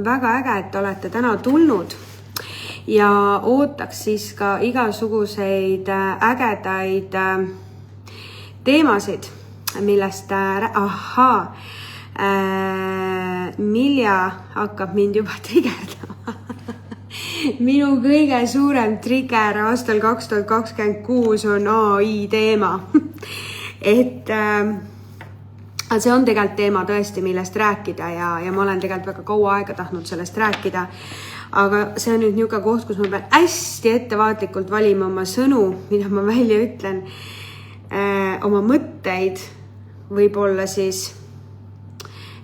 väga äge, et olete täna tulnud ja ootaks siis ka igasuguseid ägedaid teemasid, millest Milja hakkab mind juba trigerdama. Minu kõige suurem trigger aastal 2026 on AI teema. Et see on tegelikult teema tõesti, millest rääkida ja ma olen tegelikult väga kaua aega tahtnud sellest rääkida. Aga see on nüüd niuke koht, kus ma pean hästi ettevaatlikult valima oma sõnu, mida ma välja ütlen, oma mõtteid, võib-olla siis,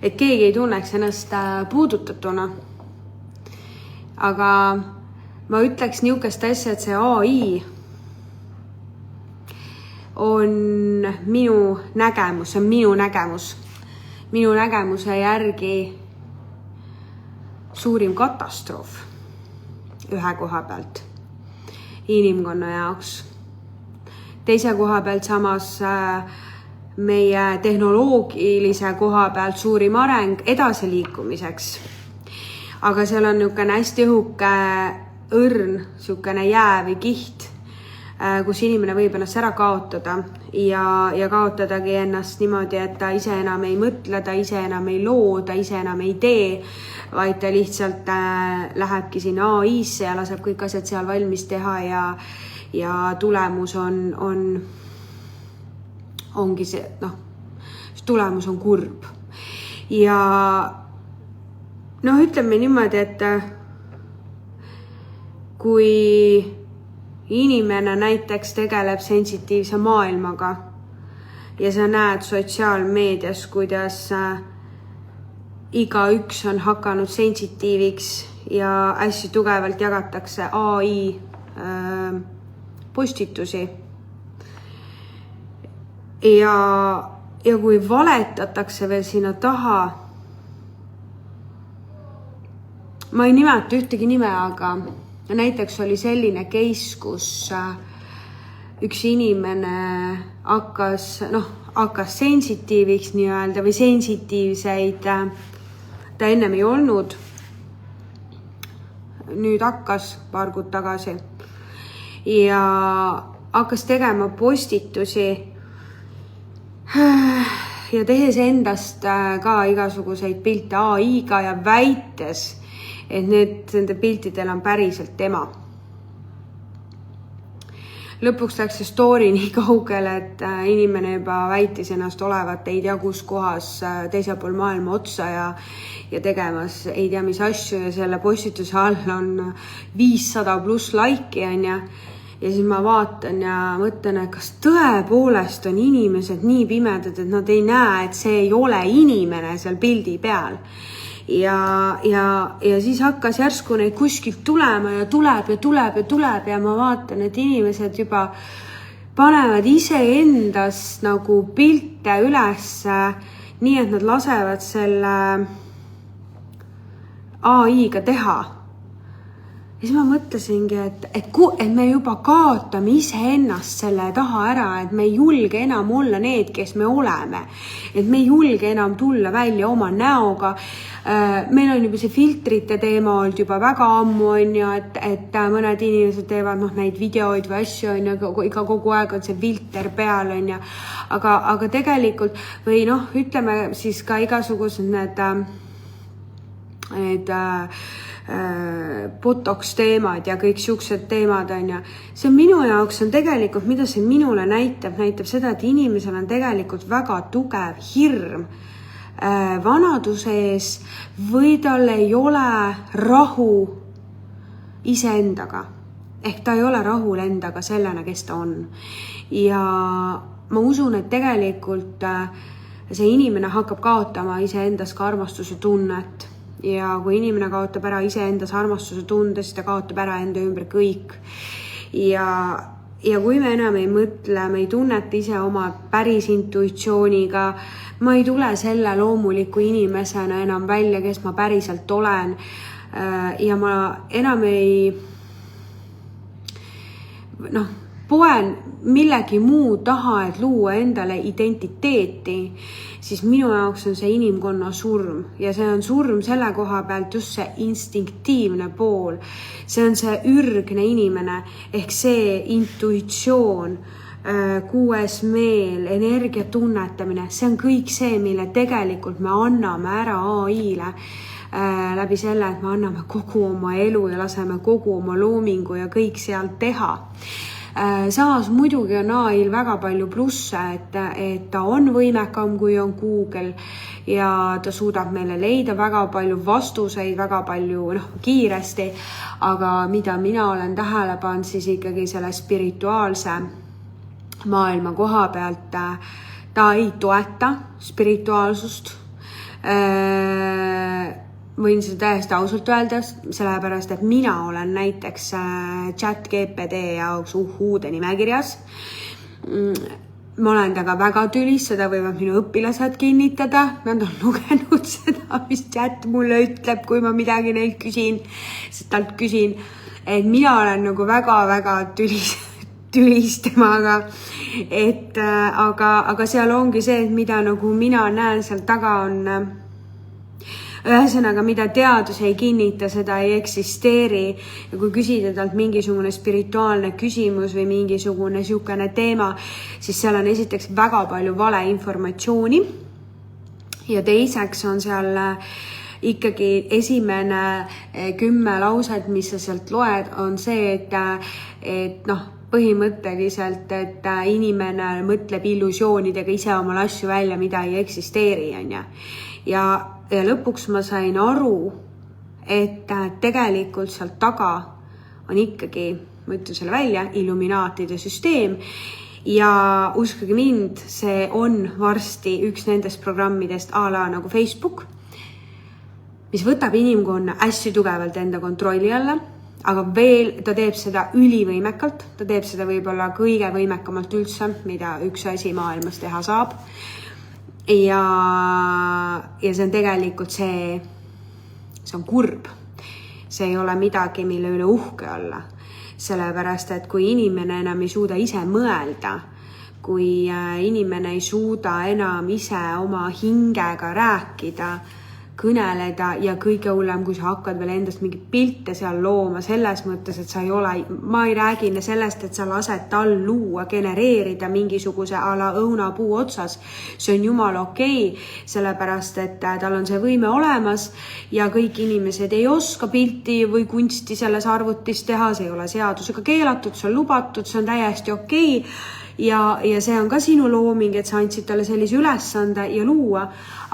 et keegi ei tunneks ennast puudutatuna. Aga ma ütleks niukest asja, et see AI on minu nägemus, see on minu nägemus. Minu nägemuse järgi suurim katastroof ühe koha pealt inimkonna jaoks. Teise koha pealt samas meie tehnoloogilise koha pealt suurim areng edasiliikumiseks. Aga seal on niukene hästi õhuke õrn, siukene jää või kiht, kus inimene võib ennast ära kaotada ja kaotadagi ennast niimoodi, et ta ise enam ei mõtle, ta ise enam ei loo, ta ise enam ei tee, vaid ta lihtsalt lähebki sinna AI-sse ja laseb kõik asjad seal valmis teha ja tulemus ongi see, tulemus on kurb. Ja ütleme niimoodi, et kui inimene näiteks tegeleb sensitiivse maailmaga ja sa näed sotsiaalmeedias, kuidas igaüks on hakanud sensitiiviks ja hästi tugevalt jagatakse AI postitusi. Ja kui valetatakse veel sinna taha, ma ei nimeta ühtegi nime, aga näiteks oli selline case, kus üks inimene hakkas sensitiiviks nii-öelda või sensitiivseid ta ennem ei olnud. Nüüd hakkas paar kuud tagasi ja hakkas tegema postitusi ja tehes endast ka igasuguseid pilte AI-ga ja väites, et nende piltidel on päriselt tema. Lõpuks läks see story nii kaugele, et inimene juba väitis ennast olevat ei tea kus kohas teisel pool maailma otsa ja tegemas ei tea mis asju ja selle postituse all on 500+ laiki ja siis ma vaatan ja mõtlen, et kas tõepoolest on inimesed nii pimedad, et nad ei näe, et see ei ole inimene seal pildi peal. Ja siis hakkas järsku neid kuskilt tulema ja tuleb ja ma vaatan, et inimesed juba panevad ise endast nagu pilte üles, nii et nad lasevad selle AI-ga teha. Ja siis ma mõtlesingi, et me juba kaotame ise ennast selle taha ära, et me ei julge enam olla need, kes me oleme. Et me ei julge enam tulla välja oma näoga. Meil on juba see filtrite teema olnud juba väga ammu, et mõned inimesed teevad neid videoid või asju, iga kogu aeg on see filter peal. Aga tegelikult, või ütleme siis ka igasugused need botox teemad ja kõik siuksed teemad See on minu jaoks on tegelikult, mida see minule näitab seda, et inimesel on tegelikult väga tugev hirm vanaduse ees või tal ei ole rahu iseendaga. Ehk ta ei ole rahul endaga sellena, kes ta on. Ja ma usun, et tegelikult see inimene hakkab kaotama iseendas ka armastuse tunnet. Ja kui inimene kaotab ära iseendas armastuse tunde, siis ta kaotab ära enda ümber kõik. Ja kui me enam ei mõtle, me ei tunneta ise oma päris intuitsiooniga, ma ei tule selle loomuliku inimesena enam välja, kes ma päriselt olen. Ja ma enam ei poen millegi muu taha, et luua endale identiteeti, siis minu jaoks on see inimkonna surm ja see on surm selle koha pealt just see instinktiivne pool. See on see ürgne inimene ehk see intuitsioon, kuues meel, energia tunnetamine, see on kõik see, mille tegelikult me anname ära AI-le läbi selle, et me anname kogu oma elu ja laseme kogu oma loomingu ja kõik sealt teha. Samas muidugi on AI-l väga palju plusse, et ta on võimekam kui on Google ja ta suudab meile leida väga palju vastuseid, väga palju kiiresti, aga mida mina olen tähele pannud, siis ikkagi selle spirituaalse maailma koha pealt ta ei toeta spirituaalsust. Võin seda täiesti ausalt öelda, sellepärast, et mina olen näiteks ChatGPT jaoks uude nimekirjas. Ma olen taga väga tülis, seda võivad minu õpilased kinnitada. Nad on lugenud seda, mis chat mulle ütleb, kui ma midagi neilt talt küsin. Et mina olen nagu väga-väga tülis temaga. Aga seal ongi see, et mida nagu mina näen seal taga on ühesõnaga, mida teadus ei kinnita, seda ei eksisteeri ja kui küsida talt mingisugune spirituaalne küsimus või mingisugune siukene teema, siis seal on esiteks väga palju valeinformatsiooni ja teiseks on seal ikkagi esimene 10 lauset, mis sa sealt loed, on see, et põhimõtteliselt, et inimene mõtleb illusioonidega ise omale asju välja, mida ei eksisteeri. Ja lõpuks ma sain aru, et tegelikult sealt taga on ikkagi, ma ütlen selle välja, illuminaatide süsteem ja uskuge mind, see on varsti üks nendest programmidest a la nagu Facebook, mis võtab inimkonna hästi tugevalt enda kontrolli alla, aga veel ta teeb seda ülivõimekalt, ta teeb seda võib-olla kõige võimekamalt üldse, mida üks asi maailmas teha saab. Ja see on tegelikult see on kurb. See ei ole midagi, mille üle uhke olla. Sellepärast, et kui inimene enam ei suuda ise mõelda, kui inimene ei suuda enam ise oma hingega rääkida, kõneleda ja kõige hullem, kui sa hakkad veel endast mingi pilte seal looma selles mõttes, et sa ei ole, ma ei räägi sellest, et sa lased tal luua, genereerida mingisuguse a la õunapuu otsas. See on jumala okei, sellepärast, et tal on see võime olemas ja kõik inimesed ei oska pilti või kunsti selles arvutis teha, see ei ole seadusega keelatud, see on lubatud, see on täiesti okei. Ja see on ka sinu looming, et sa andsid talle sellise ülesande ja luua,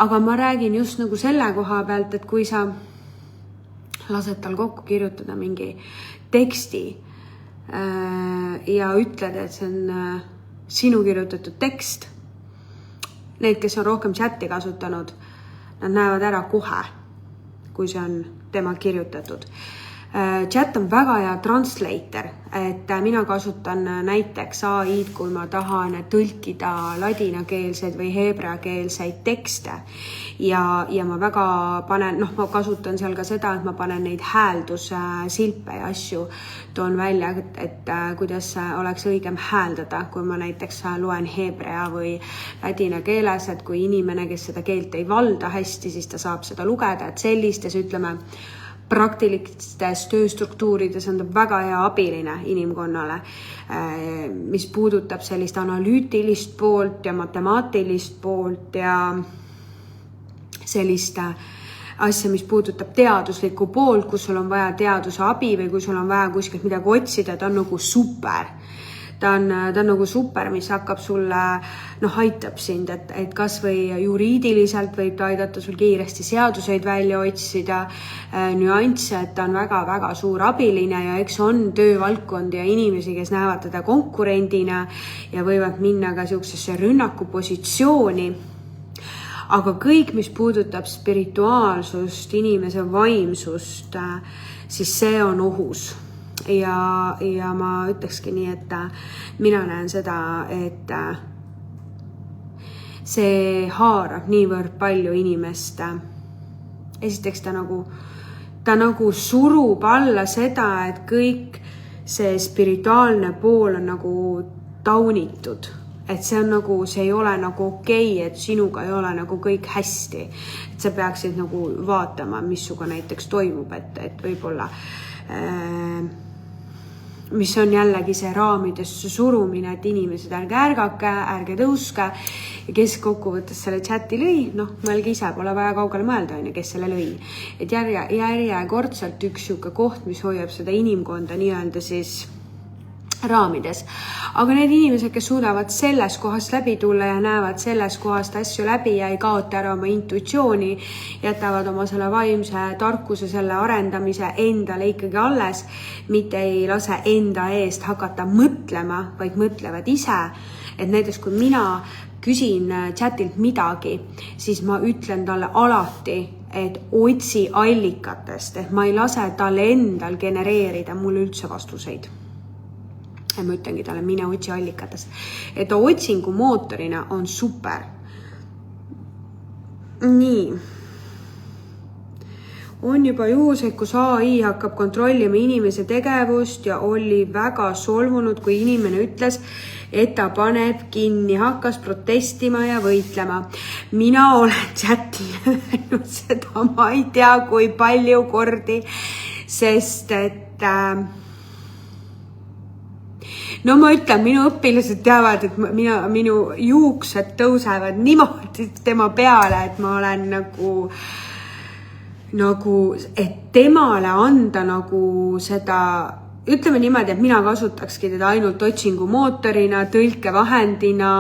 aga ma räägin just nagu selle koha pealt, et kui sa lased tal kokku kirjutada mingi teksti ja ütled, et see on sinu kirjutatud tekst, need, kes on rohkem chati kasutanud, nad näevad ära kohe, kui see on tema kirjutatud. Chat on väga hea translator, et mina kasutan näiteks AI-d, kui ma tahan tõlkida ladinakeelseid või heebreakeelseid tekste ja ma väga panen, ma kasutan seal ka seda, et ma panen neid hääldussilpe ja asju, toon välja, et kuidas oleks õigem hääldada, kui ma näiteks loen heebrea või ladina keeles, et kui inimene, kes seda keelt ei valda hästi, siis ta saab seda lugeda, et sellistes, ütleme, praktilistes tööstruktuurides on ta väga hea abiline inimkonnale, mis puudutab sellist analüütilist poolt ja matemaatilist poolt ja sellist asja, mis puudutab teaduslikku poolt, kus sul on vaja teaduse abi või kui sul on vaja kuskilt midagi otsida, ta on nagu super. Ta on nagu super, mis hakkab sulle, aitab sind, et kas või juriidiliselt võib ta aidata sul kiiresti seaduseid välja otsida, nüansse, et ta on väga-väga suur abiline ja eks on töövaldkond ja inimesi, kes näevad teda konkurendina ja võivad minna ka siuksesse rünnakupositsiooni. Aga kõik, mis puudutab spirituaalsust, inimese vaimsust, siis see on ohus. Ja ma ütlekski nii, et mina näen seda, et see haarab niivõrd palju inimest. Esiteks ta nagu surub alla seda, et kõik see spirituaalne pool on nagu taunitud. Et see on nagu, see ei ole nagu okei, et sinuga ei ole nagu kõik hästi. Et sa peaksid nagu vaatama, missuga näiteks toimub, et võib-olla, mis on jällegi see raamidesse surumine, et inimesed ärge ärgake, ärge tõuske. Ja kes kokkuvõttes selle chati lõi, mõelge ise, pole vaja kaugele mõelda, kes selle lõi. Et järjekordselt üks siuke koht, mis hoiab seda inimkonda nii-öelda siis raamides. Aga need inimesed, kes suudavad sellest kohast läbi tulla ja näevad sellest kohast asju läbi ja ei kaota ära oma intuitsiooni, jätavad oma selle vaimse tarkuse, selle arendamise endale ikkagi alles, mitte ei lase enda eest hakata mõtlema, vaid mõtlevad ise. Et näiteks kui mina küsin chatilt midagi, siis ma ütlen talle alati, et otsi allikatest, et ma ei lase talle endal genereerida mulle üldse vastuseid. Ja ma ütlengi talle, mine otsi allikatest. Et otsingu mootorina on super. Nii. On juba juhuseid, kus AI hakkab kontrollima inimese tegevust ja oli väga solvunud, kui inimene ütles, et ta paneb kinni, hakkas protestima ja võitlema. Mina olen chatile näinud seda, ma ei tea, kui palju kordi, sest et ma ütlen, minu õpilased teavad, et minu juuksed tõusevad niimoodi tema peale, et ma olen nagu, et temale anda nagu seda, ütleme niimoodi, et mina kasutakski teda ainult otsingumootorina, tõlkevahendina,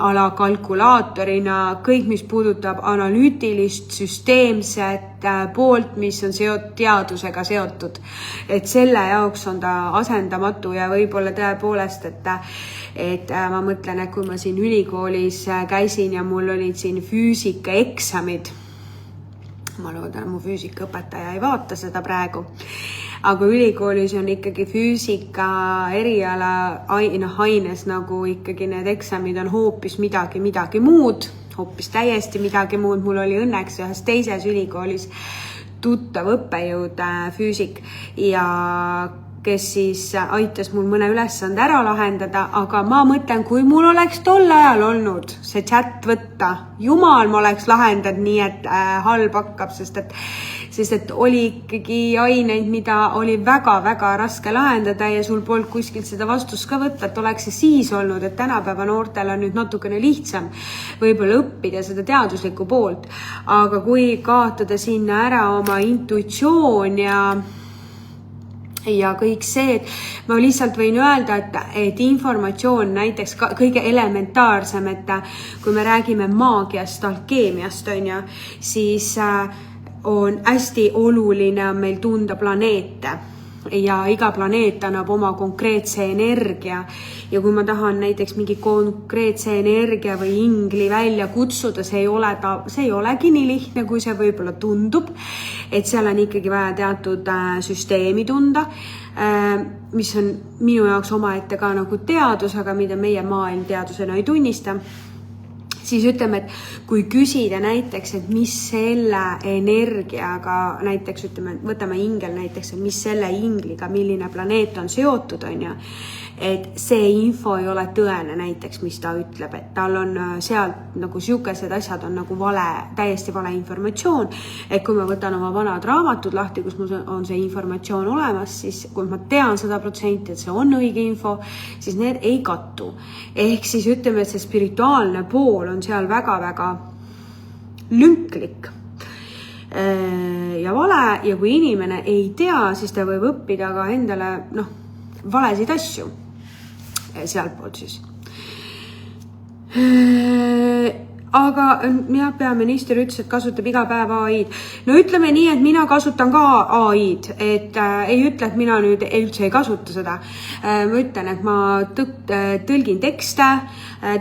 ala kalkulaatorina, kõik, mis puudutab analüütilist, süsteemset poolt, mis on teadusega seotud. Et selle jaoks on ta asendamatu ja võib-olla tõepoolest, et ma mõtlen, et kui ma siin ülikoolis käisin ja mul olid siin füüsikaeksamid, ma loodan, mu füüsikaõpetaja ei vaata seda praegu, aga ülikoolis on ikkagi füüsika eriala aines nagu ikkagi need eksamid on hoopis midagi muud, hoopis täiesti midagi muud. Mul oli õnneks ühes teises ülikoolis tuttav õppejõud füüsik ja kes siis aitas mul mõne ülesande ära lahendada, aga ma mõtlen, kui mul oleks tol ajal olnud see chat võtta, jumal, ma oleks lahendanud nii, et halb hakkab, sest et oli ikkagi aineid, mida oli väga-väga raske lahendada ja sul polnud kuskilt seda vastust ka võtta, et oleks see siis olnud, et tänapäeva noortel on nüüd natukene lihtsam võib-olla õppida seda teaduslikku poolt, aga kui kaotada sinna ära oma intuitsioon ja kõik see, et ma lihtsalt võin öelda, et informatsioon näiteks kõige elementaarsem, et kui me räägime maagiast, alkeemiast, siis on hästi oluline meil tunda planeete ja iga planeet annab oma konkreetse energia ja kui ma tahan näiteks mingi konkreetse energia või ingli välja kutsuda, see ei olegi nii lihtne, kui see võib-olla tundub, et seal on ikkagi vaja teatud süsteemi tunda, mis on minu jaoks omaette ka nagu teadus, aga mida meie maailm teadusena ei tunnista. Siis ütleme, et kui küsida näiteks, et mis selle energiaga, näiteks ütleme, võtame ingel näiteks, et mis selle ingliga, milline planeet on seotud, et see info ei ole tõene näiteks, mis ta ütleb, et tal on sealt nagu siukesed asjad on nagu täiesti vale informatsioon, et kui ma võtan oma vanad raamatud lahti, kus mul on see informatsioon olemas, siis kui ma tean 100%, et see on õige info, siis need ei kattu. Ehk siis ütleme, et see spirituaalne pool on seal väga-väga lünklik ja vale ja kui inimene ei tea, siis ta võib õppida ka endale valesid asju sealt poolt siis. Aga peaminister ütles, et kasutab iga päev AI-d. No ütleme nii, et mina kasutan ka AI-d, et ei ütle, et mina nüüd üldse ei kasuta seda. Ma ütlen, et ma tõlgin tekste,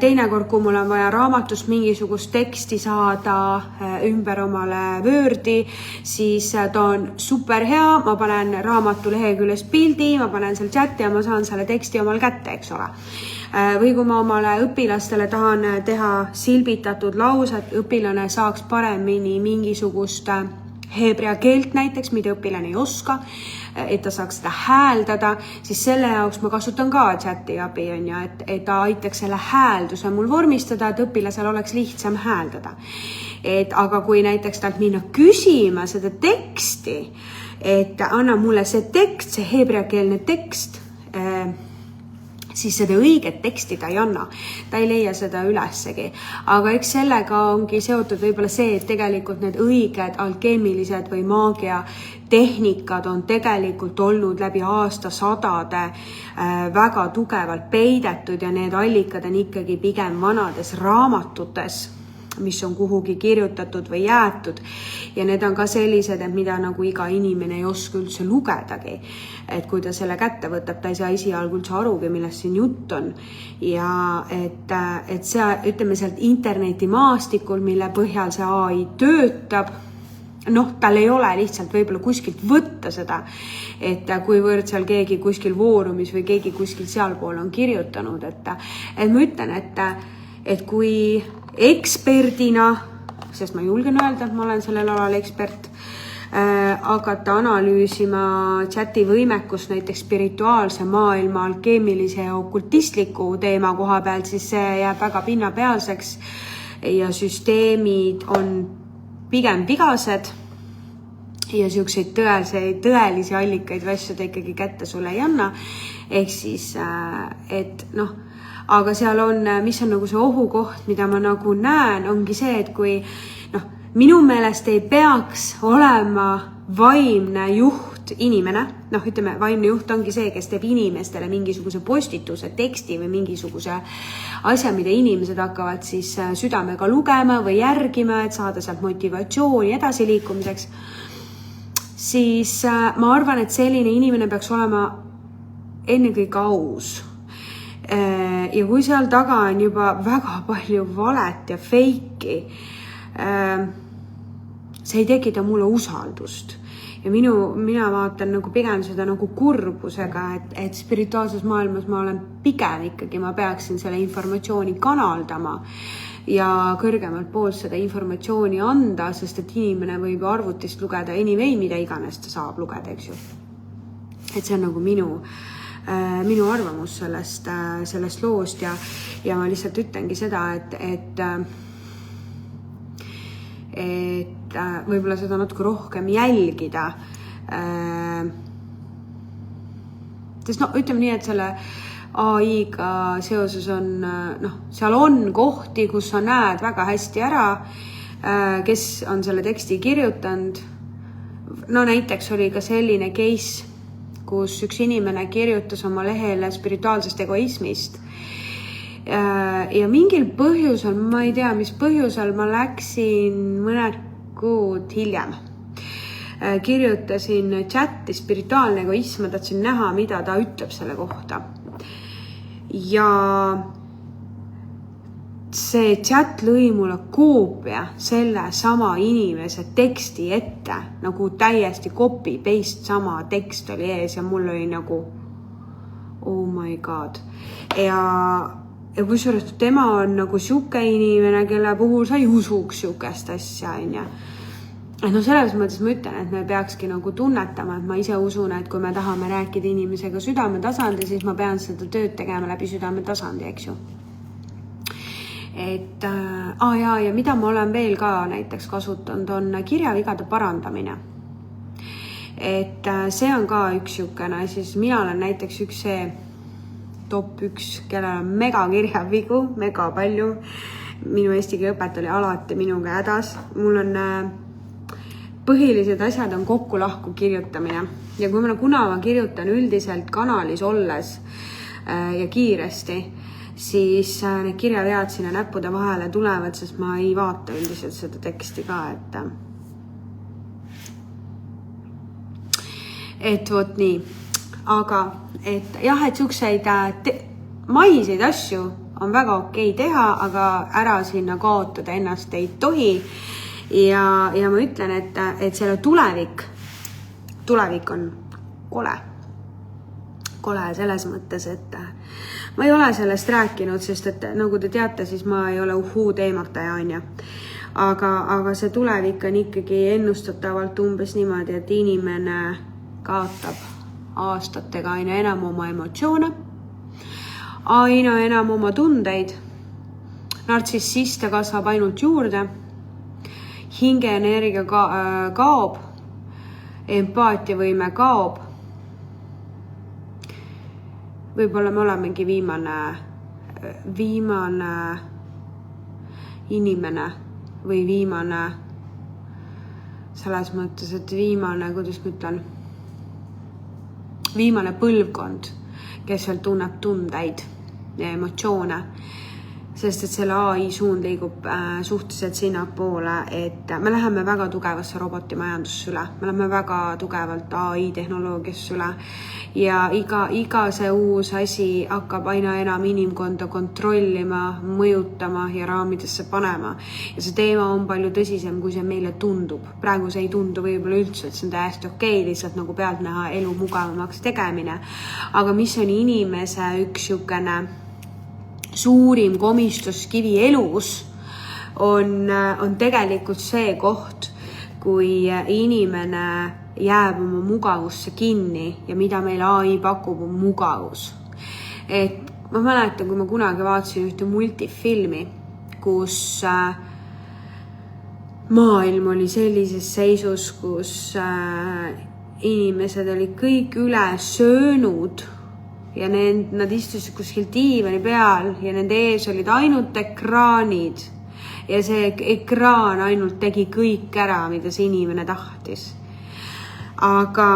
teinekord, kui mul on vaja raamatust mingisugust teksti saada ümber omale Wordi, siis ta on super hea, ma panen raamatu leheküljes pildi, ma panen seal chati ja ma saan selle teksti omal kätte, eks ole. Või kui ma omale õpilastele tahan teha silbitatud laused, õpilane saaks paremini mingisugust heebrea keelt näiteks, mida õpilane ei oska, et ta saaks seda hääldada, siis selle jaoks ma kasutan ka chati abi, et ta aitaks selle häälduse mul vormistada, et õpilasel oleks lihtsam hääldada. Aga kui näiteks talt minna küsima seda teksti, et anna mulle see tekst, see heebreakeelne tekst, siis seda õiget teksti ta ei anna. Ta ei leia seda ülessegi. Aga eks sellega ongi seotud võib-olla see, et tegelikult need õiged alkeemilised või maagia tehnikad on tegelikult olnud läbi aastasadade väga tugevalt peidetud ja need allikad on ikkagi pigem vanades raamatutes, mis on kuhugi kirjutatud või jäetud. Ja need on ka sellised, et mida nagu iga inimene ei oska üldse lugedagi. Et kui ta selle kätte võtab, ta ei saa esialgu üldse arugi, millest siin jutt on. Ja et see, ütleme sealt interneti maastikul, mille põhjal see AI töötab, tal ei ole lihtsalt võib-olla kuskilt võtta seda, et kuivõrd seal keegi kuskil foorumis või keegi kuskil sealpool on kirjutanud, et ma ütlen, et kui eksperdina, sest ma julgen öelda, et ma olen sellel alal ekspert, hakata analüüsima chati võimekust näiteks spirituaalse maailma, alkeemilise ja okultistliku teema koha pealt, siis see jääb väga pinnapealseks ja süsteemid on pigem vigased ja siukseid tõelisi allikaid või asju ta ikkagi kätte sulle ei anna. Ehk siis, aga seal on, mis on nagu see ohukoht, mida ma nagu näen, ongi see, et kui minu meelest ei peaks olema vaimne juht inimene, ütleme, vaimne juht ongi see, kes teeb inimestele mingisuguse postituse, teksti või mingisuguse asja, mida inimesed hakkavad siis südamega lugema või järgima, et saada sealt motivatsiooni edasiliikumiseks, siis ma arvan, et selline inimene peaks olema ennekõike aus. Ja kui seal taga on juba väga palju valet ja feiki, see ei tekita mulle usaldust. Ja mina vaatan nagu pigem seda nagu kurbusega, et spirituaalses maailmas ma olen pigem ikkagi, ma peaksin selle informatsiooni kanaldama ja kõrgemalt poolt seda informatsiooni anda, sest et inimene võib arvutist lugeda anyway, mida iganes ta saab lugeda, eks ju. Et see on nagu minu arvamus sellest loost ja ma lihtsalt ütlengi seda, et võib-olla seda natuke rohkem jälgida. Sest ütleme nii, et selle AI-ga seoses on, seal on kohti, kus sa näed väga hästi ära, kes on selle teksti kirjutanud. Näiteks oli ka selline case, kus üks inimene kirjutas oma lehele spirituaalsest egoismist. Ja mingil põhjusel, ma ei tea, mis põhjusel ma läksin mõned kuud hiljem. Kirjutasin chati spirituaalne egoism, ma tahtsin näha, mida ta ütleb selle kohta. Ja see chat lõi mulle koopia selle sama inimese teksti ette, nagu täiesti copy-paste sama tekst oli ees ja mul oli nagu oh my god. Ja kusjuures tema on nagu siuke inimene, kelle puhul sa ei usuks siukest asja. Selles mõttes ma ütlen, et me peakski nagu tunnetama, et ma ise usun, et kui me tahame rääkida inimesega südame tasandi, siis ma pean seda tööd tegema läbi südame tasandi, eks ju. Ja mida ma olen veel ka näiteks kasutanud, on kirjavigade parandamine. Et see on ka üks siukene, siis mina olen näiteks üks see top 1, kellel on mega kirjavigu, mega palju. Minu eesti keele õpetaja oli alati minuga hädas. Mul on põhilised asjad on kokku-lahku kirjutamine. Ja kui ma kirjutan üldiselt kanalis olles ja kiiresti, siis need kirjavead sinna näppude vahele tulevad, sest ma ei vaata üldiselt seda teksti ka, et vot nii. Aga et siukseid maiseid asju on väga okei teha, aga ära sinna kaotada ennast ei tohi. Ja ma ütlen, et selle tulevik on kole. Kole selles mõttes, et ma ei ole sellest rääkinud, sest et nagu te teate, siis ma ei ole uhuu teemataja, aga see tulevik on ikkagi ennustatavalt umbes niimoodi, et inimene kaotab aastatega aina enam oma emotsioone, aina enam oma tundeid, nartsissiste kasvab ainult juurde, hingeenergia kaob, empaatiavõime kaob. Võib-olla me olemegi viimane inimene või viimane selles mõttes, et kuidas ma ütlen, viimane põlvkond, kes veel tunneb tundeid ja emotsioone, sest et selle AI suund liigub suhteliselt sinnapoole, et me läheme väga tugevasse robotimajandusse üle, me läheme väga tugevalt AI tehnoloogiasse üle ja iga see uus asi hakkab aina enam inimkonda kontrollima, mõjutama ja raamidesse panema. Ja see teema on palju tõsisem, kui see meile tundub. Praegu see ei tundu võib-olla üldse, et see on täiesti okei, lihtsalt nagu pealt näha elu mugavamaks tegemine. Aga mis on inimese üks jukene suurim komistuskivi elus on tegelikult see koht, kui inimene jääb oma mugavusse kinni ja mida meil AI pakub on mugavus. Et ma mäletan, kui ma kunagi vaatasin ühte multifilmi, kus maailm oli sellises seisus, kus inimesed olid kõik üle söönud ja nad istusid kuskil diivani peal ja nende ees olid ainult ekraanid ja see ekraan ainult tegi kõik ära, mida see inimene tahtis. Aga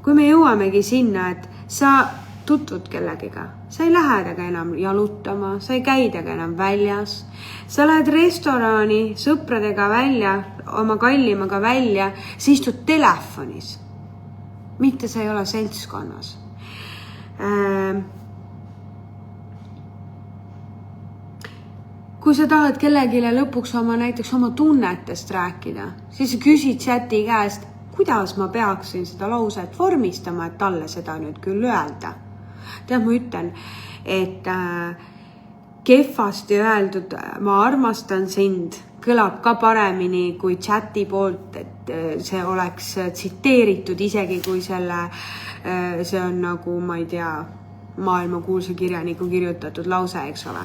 kui me jõuamegi sinna, et sa tutvud kellegiga, sa ei lähe temaga enam jalutama, sa ei käi temaga enam väljas, sa lähed restorani sõpradega välja, oma kallimaga välja, sa istud telefonis, mitte sa ei ole seltskonnas. Kui sa tahad kellegile lõpuks näiteks oma tunnetest rääkida, siis küsid chati käest, kuidas ma peaksin seda lauset vormistama, et talle seda nüüd küll öelda. Tead, ma ütlen, et kehvasti öeldud ma armastan sind kõlab ka paremini kui chati poolt, et see oleks tsiteeritud isegi kui see on nagu, ma ei tea, maailmakuulsa kirjaniku kirjutatud lause, eks ole.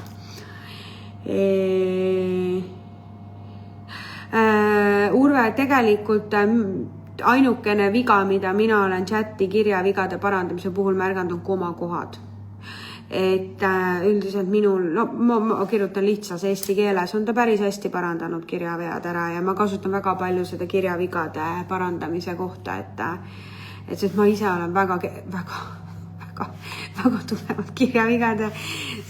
Urve, tegelikult ainukene viga, mida mina olen chati kirjavigade parandamise puhul märganud, on komakohad. Et üldiselt minul, ma kirjutan lihtsas eesti keeles, on ta päris hästi parandanud kirjavead ära ja ma kasutan väga palju seda kirjavigade parandamise kohta, et sest ma ise olen väga tugevad kirjavigade,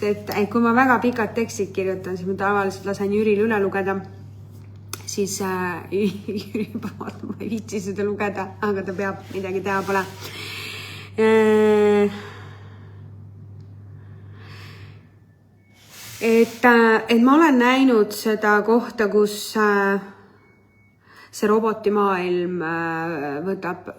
et kui ma väga pikad tekstid kirjutan, siis ma tavaliselt lasen Jüril üle lugeda, siis Jüri ma ei viitsi seda lugeda, aga ta peab midagi teha pole. Et ma olen näinud seda kohta, kus see robotimaailm võtab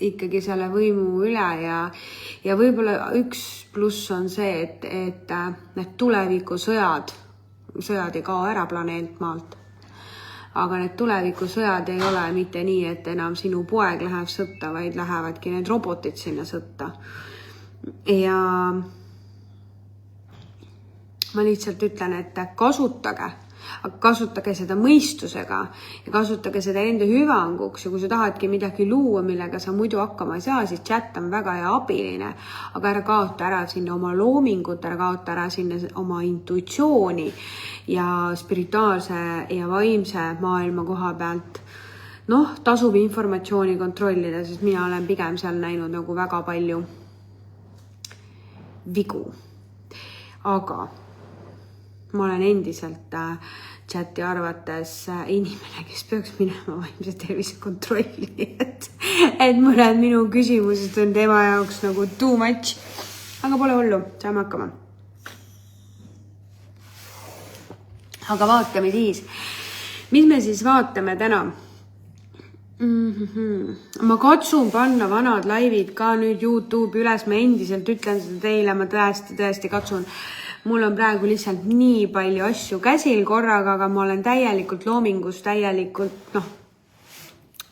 ikkagi selle võimu üle ja võib-olla üks pluss on see, et need tulevikusõjad ei kao ära planeelt maalt. Aga need tulevikusõjad ei ole mitte nii, et enam sinu poeg läheb sõtta, vaid lähevadki need robotid sinna sõtta. Ja ma lihtsalt ütlen, et kasutage seda mõistusega ja kasutage seda enda hüvanguks ja kui sa tahadki midagi luua, millega sa muidu hakkama ei saa, siis chat on väga hea abiline, aga ära kaota ära sinna oma loomingut, ära kaota ära sinna oma intuitsiooni ja spirituaalse ja vaimse maailma koha pealt. Tasub informatsiooni kontrollida, sest mina olen pigem seal näinud nagu väga palju vigu. Aga ma olen endiselt chati arvates inimene, kes peaks minema vaimse tervise kontrolli, et mõned minu küsimused on tema jaoks nagu too much, aga pole hullu, saame hakkama. Aga vaatame siis, mis me siis vaatame täna? Ma katsun panna vanad laivid ka nüüd YouTube üles, ma endiselt ütlen seda teile, ma tõesti katsun. mul on praegu lihtsalt nii palju asju käsil korraga, aga ma olen täielikult loomingus, täielikult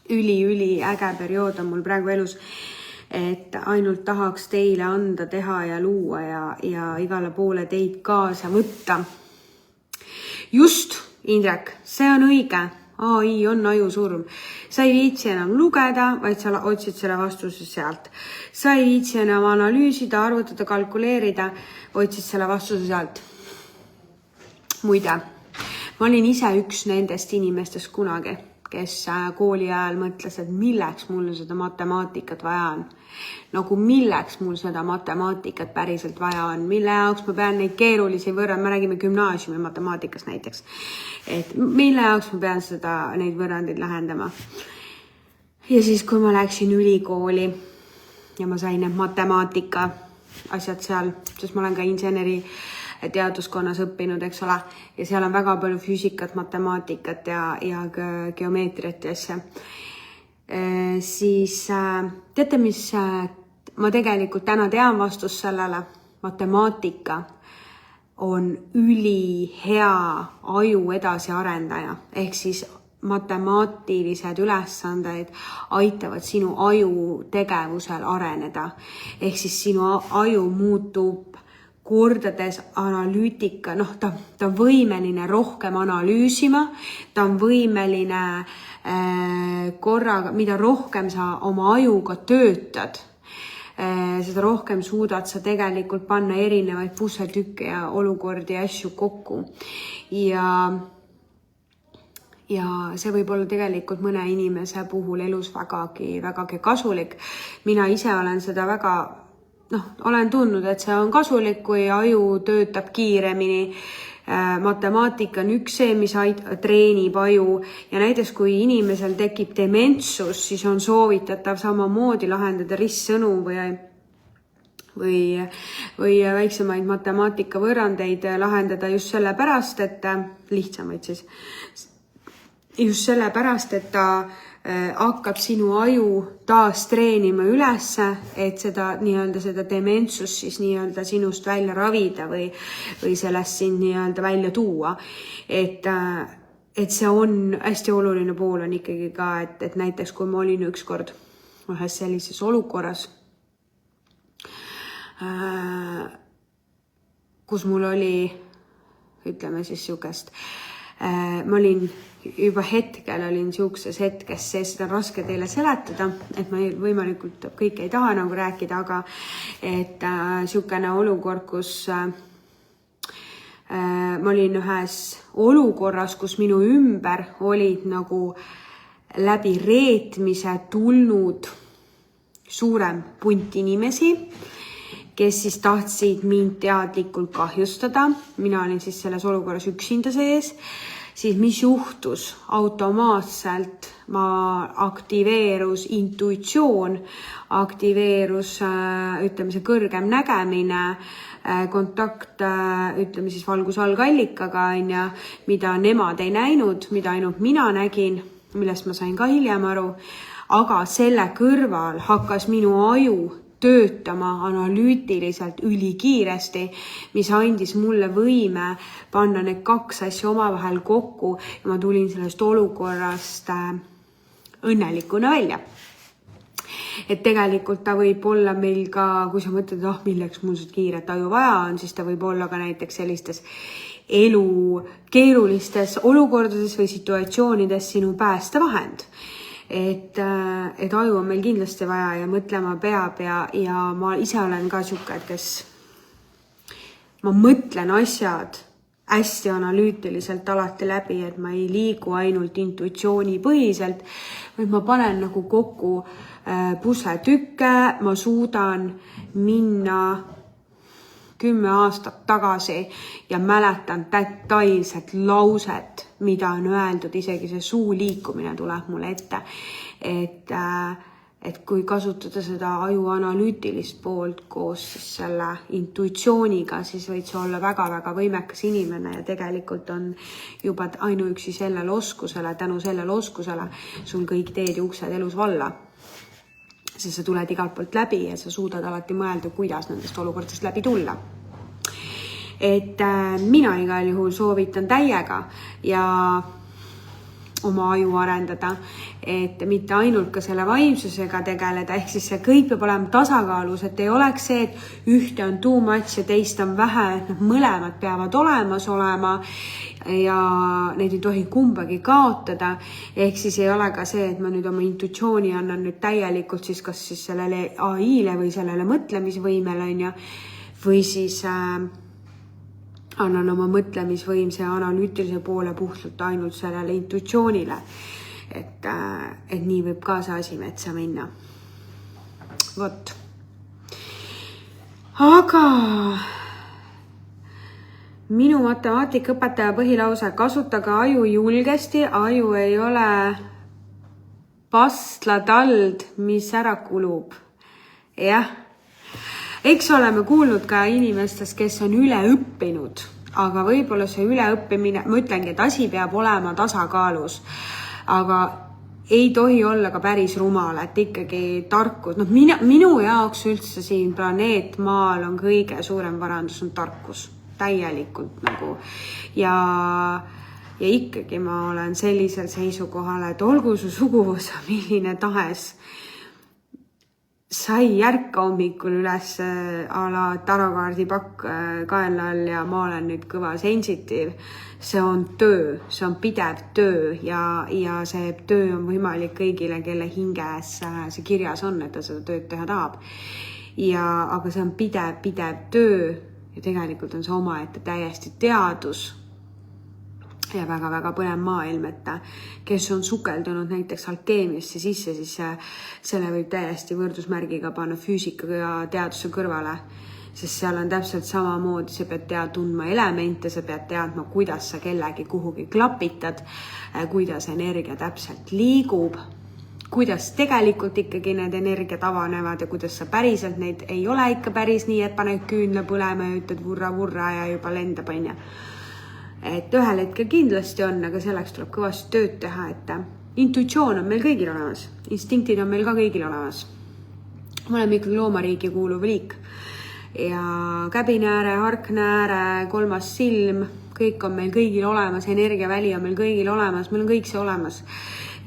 üli äge periood on mul praegu elus, et ainult tahaks teile anda, teha ja luua ja igale poole teid kaasa võtta. Just, Indrek, see on õige. AI on ajusurm. Sa ei viitsi enam lugeda, vaid sa otsid selle vastuse sealt. Sa ei viitsi enam analüüsida, arvutada, kalkuleerida, otsid selle vastuse sealt. Muide, ma olin ise üks nendest inimestest kunagi, kes kooli ajal mõtles, et milleks mul seda matemaatikat vaja on. Nagu milleks mul seda matemaatikat päriselt vaja on, mille jaoks ma pean neid keerulisi võrrand, me räägime gümnaasiumi matemaatikas näiteks, et mille jaoks ma pean neid võrrandeid lahendama. Ja siis, kui ma läksin ülikooli ja ma sain need matemaatika asjad seal, sest ma olen ka inseneri teaduskonnas õppinud, eks ole, ja seal on väga palju füüsikat, matemaatikat ja geomeetriat ja asja. Siis teate, mis ma tegelikult täna tean vastus sellele? Matemaatika on ülihea aju edasi arendaja, ehk siis matemaatilised ülesanded aitavad sinu aju tegevusel areneda, ehk siis sinu aju muutub kordades analüütika, ta on võimeline rohkem analüüsima, ta on võimeline korraga, mida rohkem sa oma ajuga töötad, seda rohkem suudad sa tegelikult panna erinevaid pusletükke ja olukordi ja asju kokku. Ja see võib olla tegelikult mõne inimese puhul elus vägagi kasulik. Mina ise olen seda olen tundnud, et see on kasulik, kui aju töötab kiiremini. Matemaatika on üks see, mis treenib aju ja näiteks kui inimesel tekib dementsus, siis on soovitatav samamoodi lahendada ristsõnu või väiksemaid matemaatika võrrandeid lahendada just sellepärast, et lihtsamaid siis just sellepärast, et ta hakkab sinu aju taas treenima ülesse, et seda dementsust siis sinust välja ravida või sellest siin välja tuua. Et see on hästi oluline pool on ikkagi ka, et näiteks kui ma olin ükskord ühes sellises olukorras, kus mul oli, ütleme siis siukest, ma olin juba olin siukses hetkes sees, seda on raske teile seletada, et ma võimalikult kõik ei taha nagu rääkida, aga et siukene olukord, kus ma olin ühes olukorras, kus minu ümber olid nagu läbi reetmise tulnud suurem punt inimesi, kes siis tahtsid mind teadlikult kahjustada. Mina olin siis selles olukorras üksinda sees. Siis mis juhtus? Automaatselt aktiveerus intuitsioon, aktiveerus see kõrgem nägemine, kontakt valgusalgallikaga, mida nemad ei näinud, mida ainult mina nägin, millest ma sain ka hiljem aru, aga selle kõrval hakkas minu aju töötama analüütiliselt ülikiiresti, mis andis mulle võime panna need kaks asja omavahel kokku ja ma tulin sellest olukorrast õnnelikuna välja. Et tegelikult ta võib olla meil ka, kui sa mõtled, milleks mul seda kiiret aju vaja on, siis ta võib olla ka näiteks sellistes elu keerulistes olukordades või situatsioonides sinu päästevahend. Et aju on meil kindlasti vaja ja mõtlema peab ja ma ise olen ka siuke, kes ma mõtlen asjad hästi analüütiliselt alati läbi, et ma ei liigu ainult intuitsiooni põhiselt, vaid ma panen nagu kokku pusletükke, ma suudan minna 10 aastat tagasi ja mäletan detailset lauset, mida on öeldud, isegi see suu liikumine tuleb mulle ette. Et kui kasutada seda aju analüütilist poolt koos siis selle intuitsiooniga, siis võid see olla väga-väga võimekas inimene ja tegelikult on juba ainuüksi sellele oskusele, tänu sellele oskusele sul kõik teed ja uksed elus valla. Sest sa tuled igalt poolt läbi ja sa suudad alati mõelda, kuidas nendest olukordadest läbi tulla. et mina igal juhul soovitan täiega ja oma aju arendada, et mitte ainult ka selle vaimsusega tegeleda, ehk siis see kõik peab olema tasakaalus, et ei oleks see, et ühte on too much ja teist on vähe, et nad mõlemad peavad olemas olema ja neid ei tohi kumbagi kaotada. Ehk siis ei ole ka see, et ma nüüd oma intuitsiooni annan nüüd täielikult siis kas siis sellele AI-le või sellele mõtlemisvõimele või siis annan oma mõtlemisvõimse ja analüütilise poole puhtalt ainult sellele intuitsioonile. Et nii võib ka see asi metsa minna. Vot. Aga minu matemaatikaõpetaja põhilause, kasutage aju julgesti, aju ei ole pastlatald, mis ära kulub. Jah. Eks oleme kuulnud ka inimestest, kes on üle õppinud, aga võib-olla see üleõppimine, ma ütlengi, et asi peab olema tasakaalus, aga ei tohi olla ka päris rumal, et ikkagi tarkus. Minu jaoks üldse siin planeet Maal on kõige suurem varandus on tarkus, täielikult nagu. Ja ikkagi ma olen sellisel seisukohal, et olgu su suguvõsa milline tahes, sai järka hommikul üles a la tarokaardi pakk kaela all ja ma olen nüüd kõva sensitiiv. See on töö, see on pidev töö ja see töö on võimalik kõigile, kelle hinges see kirjas on, et ta seda tööd teha tahab. Aga see on pidev töö ja tegelikult on see omaette täiesti teadus ja väga-väga põnev maailm, et kes on sukeldunud näiteks alkeemiasse sisse, siis selle võib täiesti võrdusmärgiga panna füüsika ja teaduse kõrvale, sest seal on täpselt samamoodi, sa pead tundma elemente, sa pead teadma, kuidas sa kellegi kuhugi klapitad, kuidas energia täpselt liigub, kuidas tegelikult ikkagi need energiat avanevad ja kuidas sa päriselt neid ei ole ikka päris nii, et paned küünla põlema ja ütled vurra ja juba lendab anja. Et ühel hetkel kindlasti on, aga selleks tuleb kõvasti tööd teha, et intuitsioon on meil kõigil olemas, instinktid on meil ka kõigil olemas. Me oleme ikkagi loomariigi kuuluv liik ja käbinääre, harknääre, kolmas silm, kõik on meil kõigil olemas, energiaväli on meil kõigil olemas, meil on kõik see olemas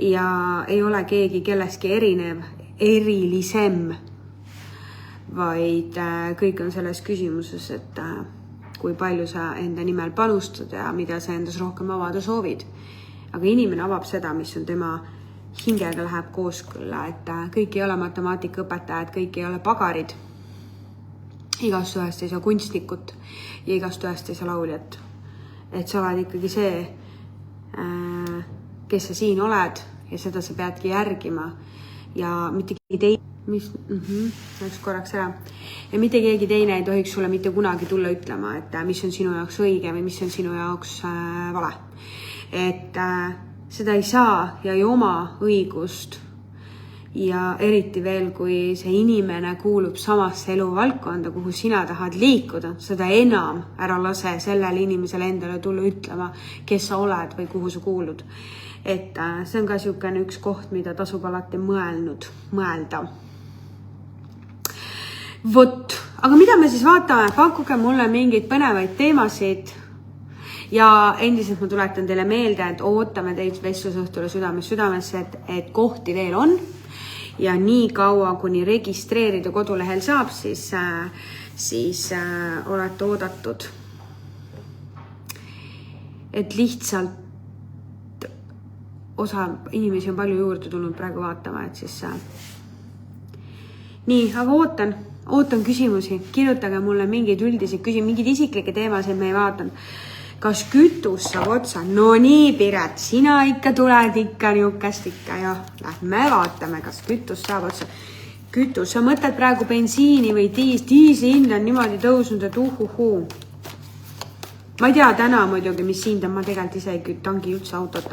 ja ei ole keegi kelleski erilisem, vaid kõik on selles küsimuses, et kui palju sa enda nimel panustad ja mida sa endas rohkem avada soovid. Aga inimene avab seda, mis on tema hingega läheb kooskõlla, et kõik ei ole matemaatikaõpetajad, kõik ei ole pagarid. Igast ühest ei saa kunstnikut ja igast ühest ei saa lauljat. Et sa oled ikkagi see, kes sa siin oled ja seda sa peadki järgima ja mitte keegi läks korraks ära. Ja mitte keegi teine ei tohiks sulle mitte kunagi tulla ütlema, et mis on sinu jaoks õige või mis on sinu jaoks vale. Et seda ei saa ja ei oma õigust ja eriti veel, kui see inimene kuulub samasse eluvaldkonda, kuhu sina tahad liikuda, seda enam ära lase sellele inimesele endale tulla ütlema, kes sa oled või kuhu sa kuulud. Et see on ka siukene üks koht, mida tasub alati mõelda. Vot, aga mida me siis vaatame? Pakkuge mulle mingeid põnevaid teemasid ja endiselt ma tuletan teile meelde, et ootame teid vestlusõhtule südamesse, et kohti veel on ja nii kaua, kuni registreerida kodulehel saab, siis olete oodatud. Et lihtsalt osa inimesi on palju juurde tulnud praegu vaatama, et siis nii, aga ootan küsimusi, kirjutage mulle mingeid üldiseid küsimusi, mingeid isiklikke teemasid me ei vaatanud. Kas kütus saab otsa? No nii, Piret, sina ikka tuled ikka niukest ikka ja lähme vaatame, kas kütus saab otsa. Kütus, sa mõtled praegu bensiini või diisli hind on niimoodi tõusnud, et Ma ei tea täna muidugi, mis hind on, ma tegelikult ise ei tangi üldse autot,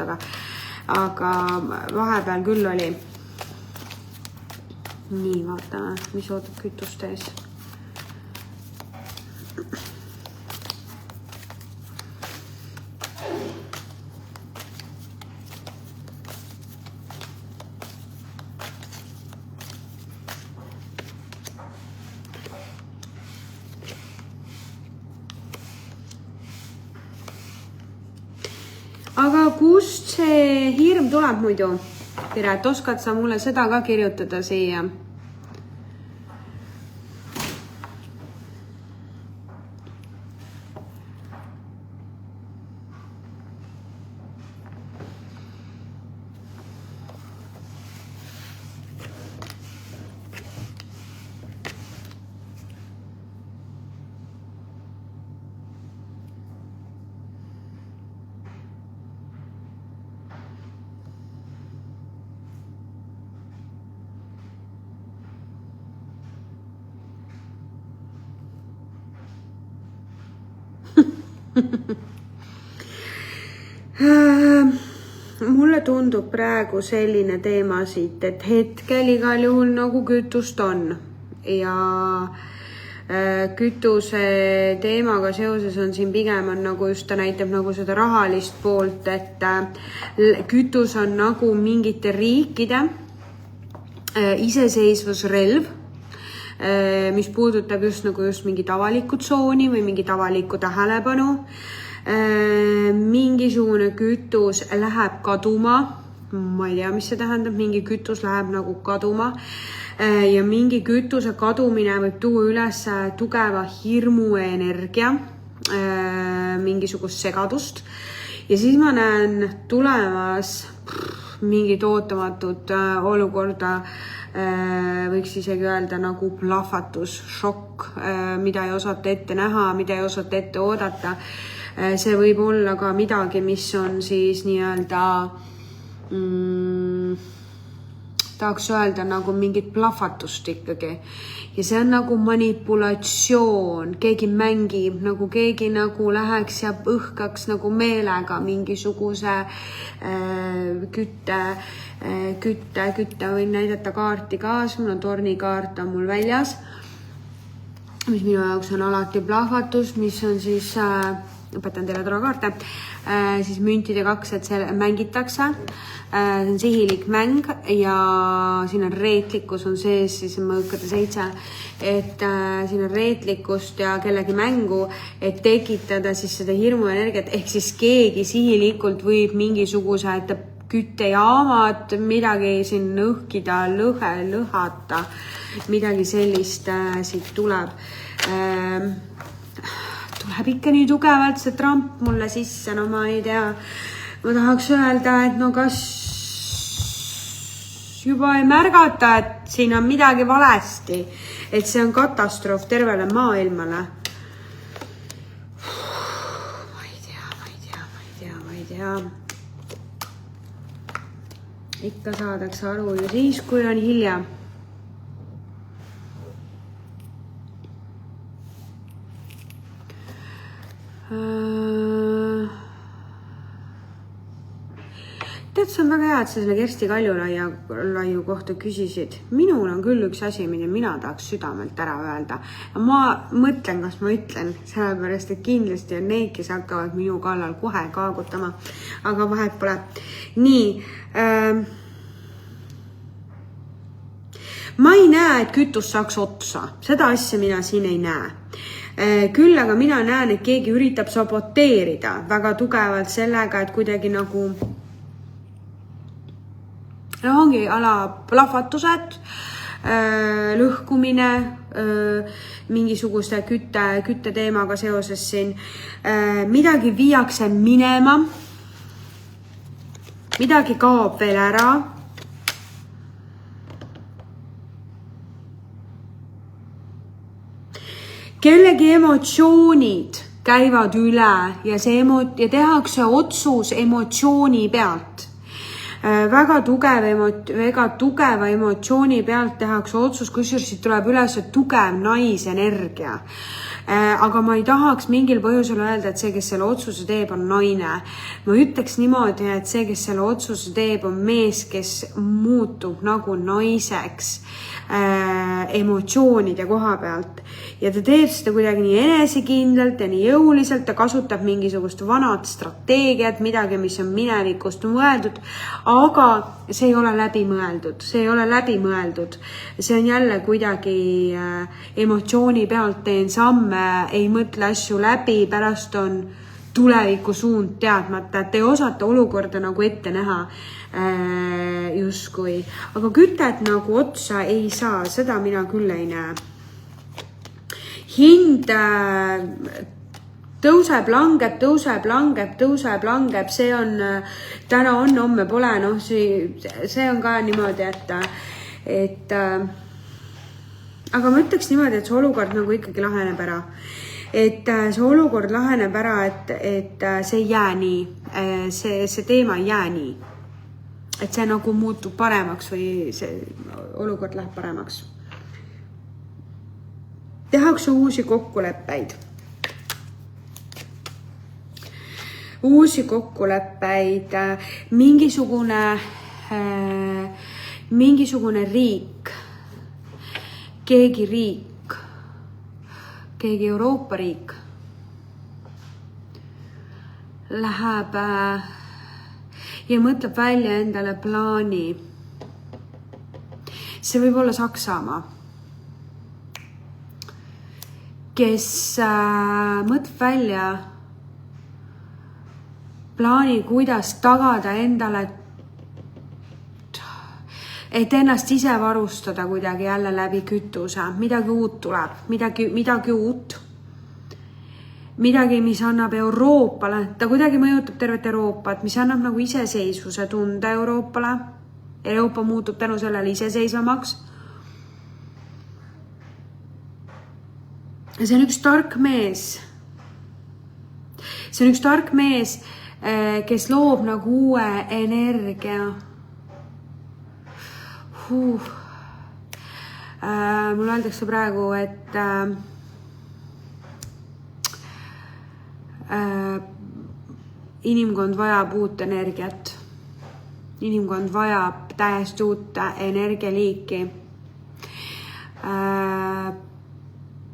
aga vahepeal küll oli. Nii, vaatame, mis ootab kütust ees. kust see hirm tuleb muidu? Piret, oskad sa mulle seda ka kirjutada siia? Mulle tundub praegu selline teema siit, et hetkel igal juhul nagu kütust on ja kütuse teemaga seoses on siin pigem on nagu just ta näitab nagu seda rahalist poolt, et kütus on nagu mingite riikide iseseisvusrelv, mis puudutab just mingit avalikku tsooni või mingit avalikku tähelepanu. Mingisugune kütus läheb kaduma, ma ei tea, mis see tähendab, mingi kütus läheb nagu kaduma ja mingi kütuse kadumine võib tuua üles tugeva hirmu energia, mingisugust segadust ja siis ma näen tulemas mingit ootamatut olukorda, võiks isegi öelda nagu plahvatus, šokk, mida ei osata ette näha, mida ei osata ette oodata. See võib olla ka midagi, mis on siis nii-öelda, tahaks öelda nagu mingit plahvatust ikkagi. Ja see on nagu manipulatsioon, keegi mängib, nagu keegi nagu läheks ja õhkaks nagu meelega mingisuguse kütte, võin näidata kaarti kaas, mul on tornikaart on mul väljas, mis minu jaoks on alati plahvatus, mis on siis... õpetan teile torakaarte, siis müntide 2, et see mängitakse, see on sihilik mäng ja siin on reetlikkus on sees, siis mõõkade 7, et siin on reetlikkust ja kellegi mängu, et tekitada siis seda hirmuenergiat, ehk siis keegi sihilikult võib mingisuguse küttejaamad, midagi siin õhkida, lõhata, midagi sellist siit tuleb. Tuleb ikka nii tugevalt see Trump mulle sisse, no ma ei tea. Ma tahaks öelda, et no kas juba ei märgata, et siin on midagi valesti, et see on katastroof tervele maailmale. Ma ei tea. Ikka saadakse aru ju siis, kui on hilja. Tead, see on väga hea, et sa selle Kersti Kaljulaiu kohta küsisid. Minul on küll üks asi, mida mina tahaks südamelt ära öelda. Ma mõtlen, kas ma ütlen, sellepärast, et kindlasti on neid, kes hakkavad minu kallal kohe kaagutama, aga vahet pole. Nii, ma ei näe, et kütus saaks otsa. Seda asja mina siin ei näe. Küll aga mina näen, et keegi üritab saboteerida väga tugevalt sellega, et kuidagi nagu ongi ala plahvatused, lõhkumine, mingisuguse kütte teemaga seoses siin, midagi viiakse minema, midagi kaob veel ära. Kellegi emotsioonid käivad üle ja tehakse otsus emotsiooni pealt. Väga tugeva emotsiooni pealt tehakse otsus, kusjuures siit tuleb üles tugev naisenergia. Aga ma ei tahaks mingil põhjusel öelda, et see, kes selle otsuse teeb, on naine. Ma ütleks niimoodi, et see, kes selle otsuse teeb, on mees, kes muutub nagu naiseks emotsioonide koha pealt. Ja ta teeb seda kuidagi nii enesekindlalt ja nii jõuliselt, ta kasutab mingisugust vanat strateegiat, midagi, mis on minevikust mõeldud, aga see ei ole läbimõeldud, see on jälle kuidagi emotsiooni pealt teen samme, ei mõtle asju läbi, pärast on tuleviku suund teadmata, et ei osata olukorda nagu ette näha justkui. Aga kütet nagu otsa ei saa, seda mina küll ei näe. Hind tõuseb, langeb, see on, täna on, homme pole, noh, see on ka niimoodi, et aga ma ütleks niimoodi, et see olukord nagu ikkagi laheneb ära. Et see olukord laheneb ära, et see ei jää nii, see teema ei jää nii. Et see nagu muutub paremaks või see olukord läheb paremaks. Tehakse uusi kokkuleppeid. Mingisugune riik, keegi Euroopa riik läheb ja mõtleb välja endale plaani. See võib olla Saksamaa, kes mõtleb välja plaani, kuidas tagada endale, et ennast ise varustada kuidagi jälle läbi kütuse. Midagi uut tuleb, midagi uut. Midagi, mis annab Euroopale, ta kuidagi mõjutab tervet Euroopat, mis annab nagu iseseisvuse tunde Euroopale. Euroopa muutub tänu sellele iseseisvamaks. See on üks tark mees. See on üks tark mees, kes loob nagu uue energia. Mul öeldakse praegu, et inimkond vajab uut energiat. Inimkond vajab täiesti uut energialiiki.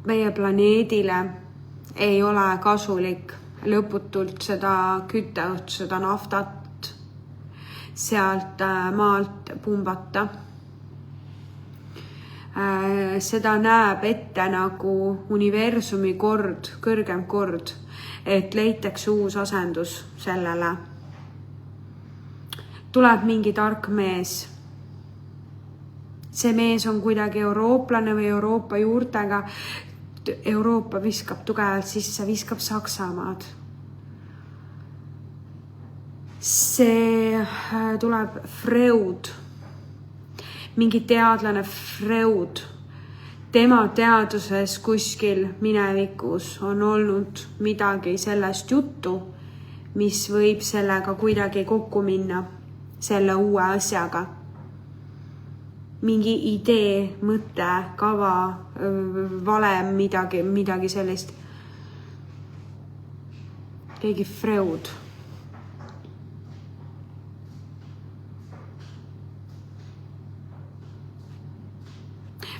Meie planeedile ei ole kasulik lõputult seda kütet, seda naftat sealt maalt pumbata. Seda näeb ette nagu universumi kord, kõrgem kord, et leitakse uus asendus sellele. Tuleb mingi tark mees. See mees on kuidagi eurooplane või Euroopa juurtega. Euroopa viskab tugevalt sisse, viskab Saksamaad. See tuleb Freud, mingi teadlane Freud. Tema teaduses kuskil minevikus on olnud midagi sellest juttu, mis võib sellega kuidagi kokku minna, selle uue asjaga. Mingi idee, mõte, kava, valem, midagi sellist. Keegi Freud.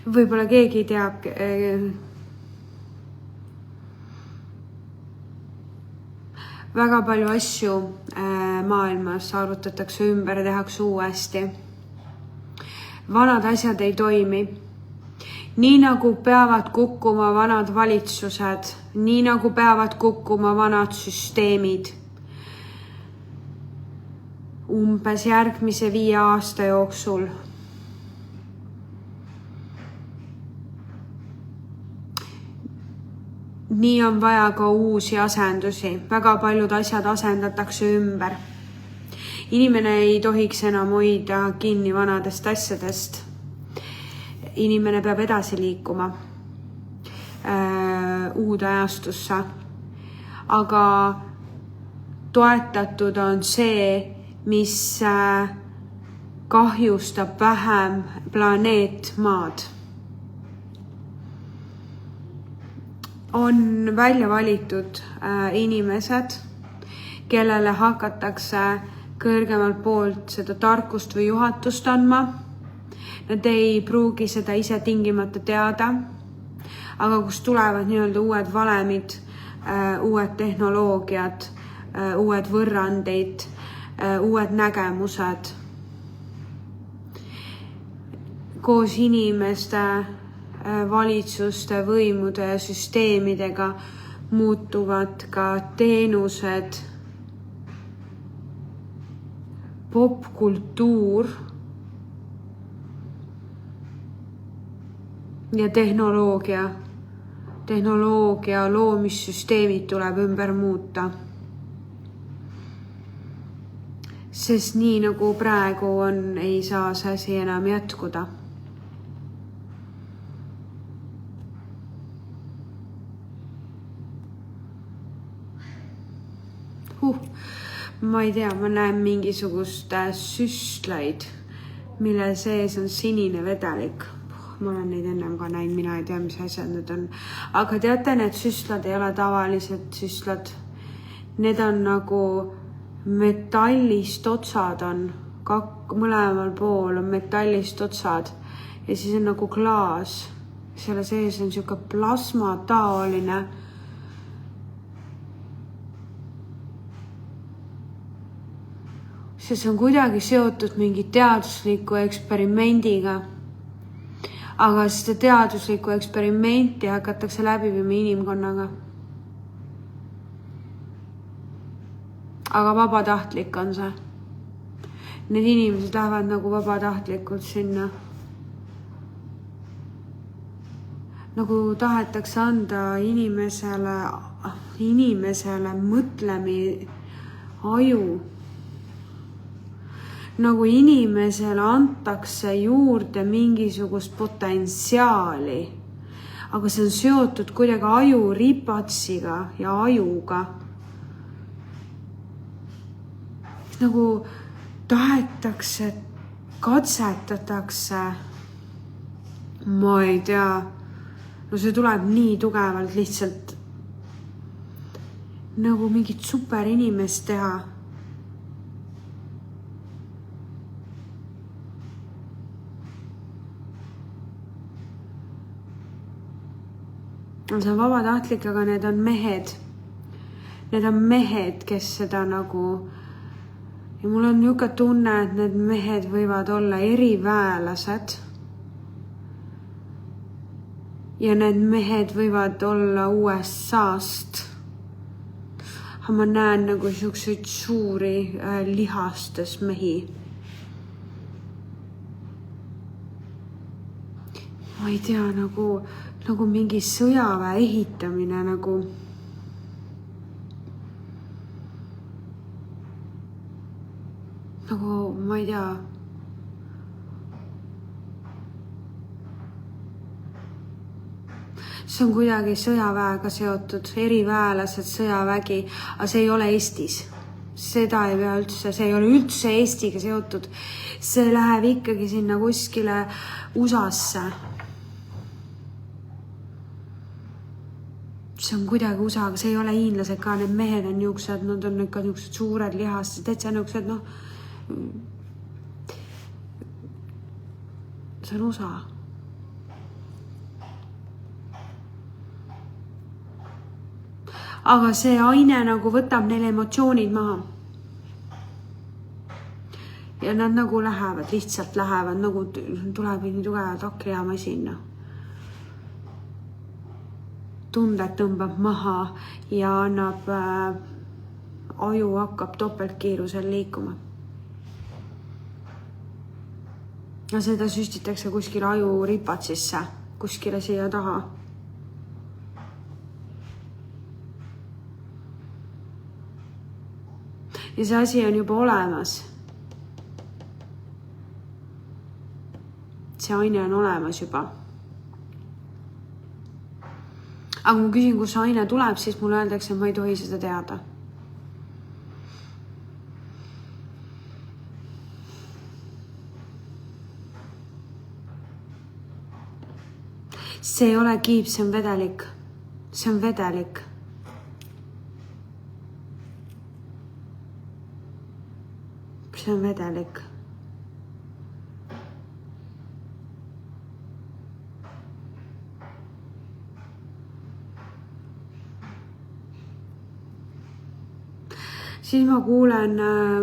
Võib-olla keegi teab väga palju asju maailmas arutatakse ümber ja tehakse uuesti. Vanad asjad ei toimi. Nii nagu peavad kukkuma vanad valitsused, nii nagu peavad kukkuma vanad süsteemid. Umbes järgmise 5 aasta jooksul. Nii on vaja ka uusi asendusi. Väga paljud asjad asendatakse ümber. Inimene ei tohiks enam hoida kinni vanadest asjadest. Inimene peab edasi liikuma uude ajastusse. Aga toetatud on see, mis kahjustab vähem planeet Maad. On välja valitud inimesed, kellele hakatakse kõrgemalt poolt seda tarkust või juhatust andma. Nad ei pruugi seda ise tingimata teada, aga kus tulevad nii-öelda uued valemid, uued tehnoloogiad, uued võrrandid, uued nägemused. Koos inimeste, valitsuste, võimude ja süsteemidega muutuvad ka teenused, popkultuur ja tehnoloogia. Tehnoloogia loomissüsteemid tuleb ümber muuta. Sest nii nagu praegu on, ei saa see asi enam jätkuda. Ma ei tea, ma näen mingisugust süstlaid, mille sees on sinine vedelik. Ma olen neid ennem ka näinud, mina ei tea, mis asjad need on. Aga teate, need süstlad ei ole tavalised süstlad. Need on nagu metallist otsad on. Mõlemal pool on metallist otsad. Ja siis on nagu klaas. Selle sees on siuke plasma taoline. See on kuidagi seotud mingi teadusliku eksperimendiga. Aga seda teaduslikku eksperimenti hakatakse läbi viima inimkonnaga. Aga vabatahtlik on see. Need inimesed lähevad nagu vabatahtlikult sinna. Nagu tahetakse anda inimesele mõtlemi aju. Nagu inimesele antakse juurde mingisugust potentsiaali, aga see on seotud kuidagi ajuripatsiga ja ajuga. Nagu tahetakse, katsetatakse, ma ei tea, no see tuleb nii tugevalt lihtsalt nagu mingit super inimest teha. See on vabatahtlik, aga need on mehed. Need on mehed, kes seda nagu... Ja mul on niuke tunne, et need mehed võivad olla eriväelased. Ja need mehed võivad olla USA-st. Ma näen nagu siukseid suuri lihastes mehi. Ma ei tea, nagu mingi sõjaväe ehitamine nagu ma ei tea. See on kuidagi sõjaväega seotud, eriväelased, sõjavägi, aga see ei ole Eestis. Seda ei pea üldse, see ei ole üldse Eestiga seotud. See läheb ikkagi sinna kuskile USA-sse. See on kuidagi USA, aga see ei ole hiinlased ka, need mehed on niuksed, nad on ikka niuksed suured lihased, täitsa niuksed, see on USA. Aga see aine nagu võtab neile emotsioonid maha. Ja nad nagu lähevad, lihtsalt lähevad, nagu tuleb nii tugevad akriama sinna. Tunded tõmbab maha ja annab, aju hakkab topeltkiirusel liikuma. Ja seda süstitakse kuskile aju ripatsisse, kuskile siia taha. Ja see asi on juba olemas. See aine on olemas juba. Aga kui küsin, kus see aine tuleb, siis mulle öeldakse, et ma ei tohi seda teada. See ei ole kiip, see on vedelik. See on vedelik. See on vedelik. Siis ma kuulen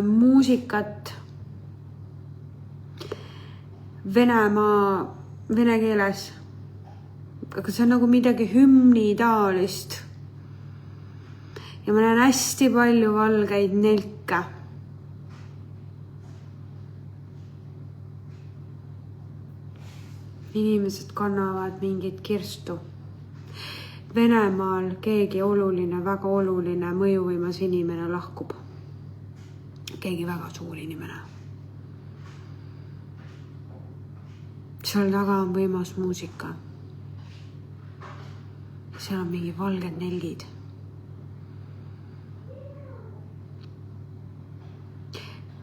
muusikat vene keeles. Aga see on nagu midagi hümni taolist. ja ma näen hästi palju valgeid nelke. Inimesed kannavad mingit kirstu. Venemaal keegi oluline, väga oluline mõjuvõimas inimene lahkub. Keegi väga suur inimene. Seal taga on võimas muusika. Seal on mingi valged nelgid.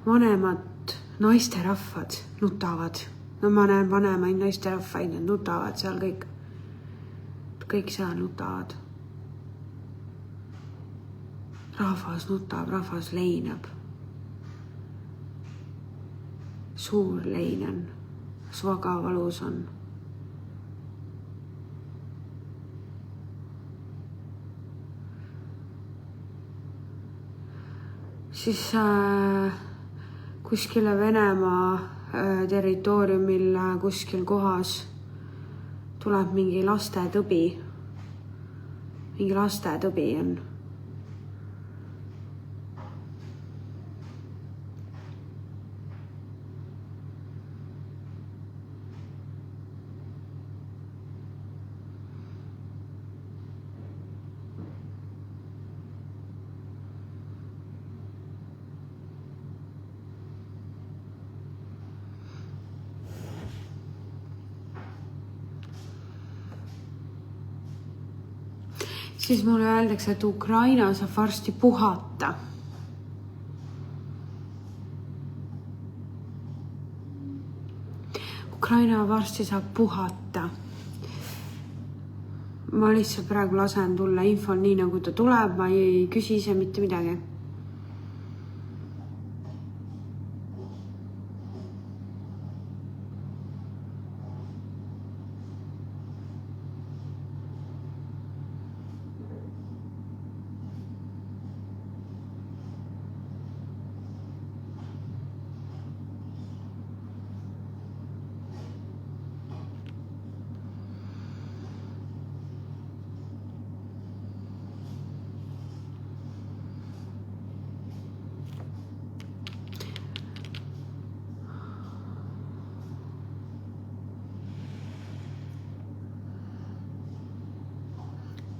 Vanemad naisterahvad nutavad. No ma näen vanemaid naisterahvaid, nad nutavad seal kõik. Kõik seal nutavad. Rahvas nutab, rahvas leinab. Suur lein on, väga valus on. Siis kuskile Venemaa territooriumil kuskil kohas tuleb mingi lastetõbi. Mingi lastetõbi on. Siis mulle öeldakse, et Ukraina saab varsti puhata. Ukraina varsti saab puhata. Ma lihtsalt praegu lasen tulla info nii nagu ta tuleb, ma ei küsi ise mitte midagi.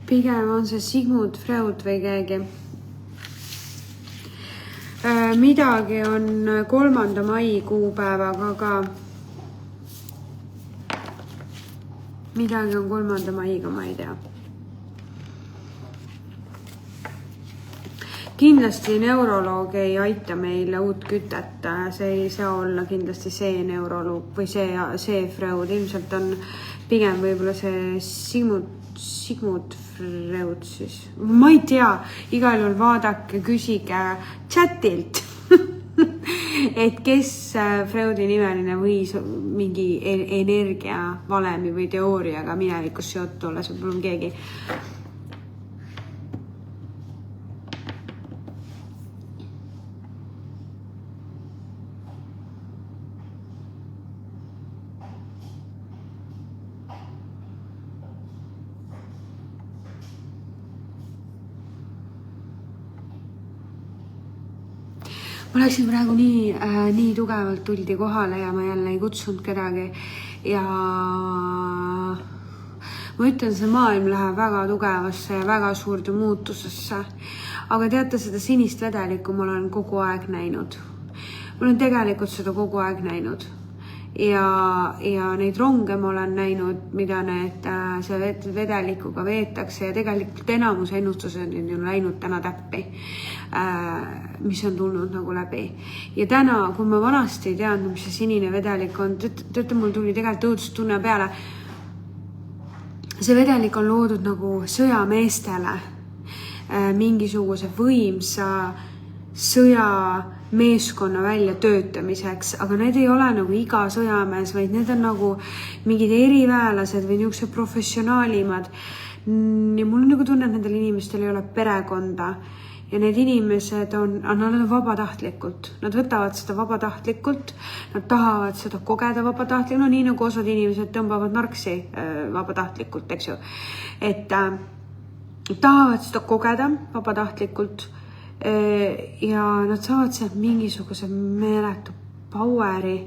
Pigem on see Sigmund Freud või keegi. Midagi on 3. mai kuupäevaga ka. Midagi on 3. maiga, ma ei tea. Kindlasti neuroloog ei aita meile uut kütet. See ei saa olla kindlasti see neuroloog või see Freud. Ilmselt on pigem võib-olla see Sigmund Freud siis. Ma ei tea, igal juhul vaadake, küsige chatilt, et kes Freudi nimeline võis mingi energia valemi või teooriaga minevikus seotud olla, see pole keegi. Ma läksin praegu nii tugevalt tuldi kohale ja ma jälle ei kutsunud kedagi ja ma ütlen, see maailm läheb väga tugevasse ja väga suurde muutusesse, aga teate, seda sinist vedelikku ma olen kogu aeg näinud. Ma olen tegelikult seda kogu aeg näinud ja neid ronge ma olen näinud, mida see vedelikuga veetakse ja tegelikult enamus ennustused on ju läinud täna täppi, mis on tulnud nagu läbi. Ja täna, kui ma vanasti ei teadnud, mis see sinine vedelik on, teate, mul tuli tegelikult õudustunne peale. See vedelik on loodud nagu sõjameestele, mingisuguse võimsa sõjameeskonna välja töötamiseks, aga need ei ole nagu iga sõjamees, vaid need on nagu mingid eriväelased või niisugused professionaalimad. Ja mul on nagu tunne, et nendel inimestel ei ole perekonda ja need inimesed nad on vabatahtlikult. Nad võtavad seda vabatahtlikult, nad tahavad seda kogeda vabatahtlikult, no nii nagu osad inimesed tõmbavad narksi vabatahtlikult, eks ju. tahavad seda kogeda vabatahtlikult ja nad saavad sealt mingisuguse meeletu poweri,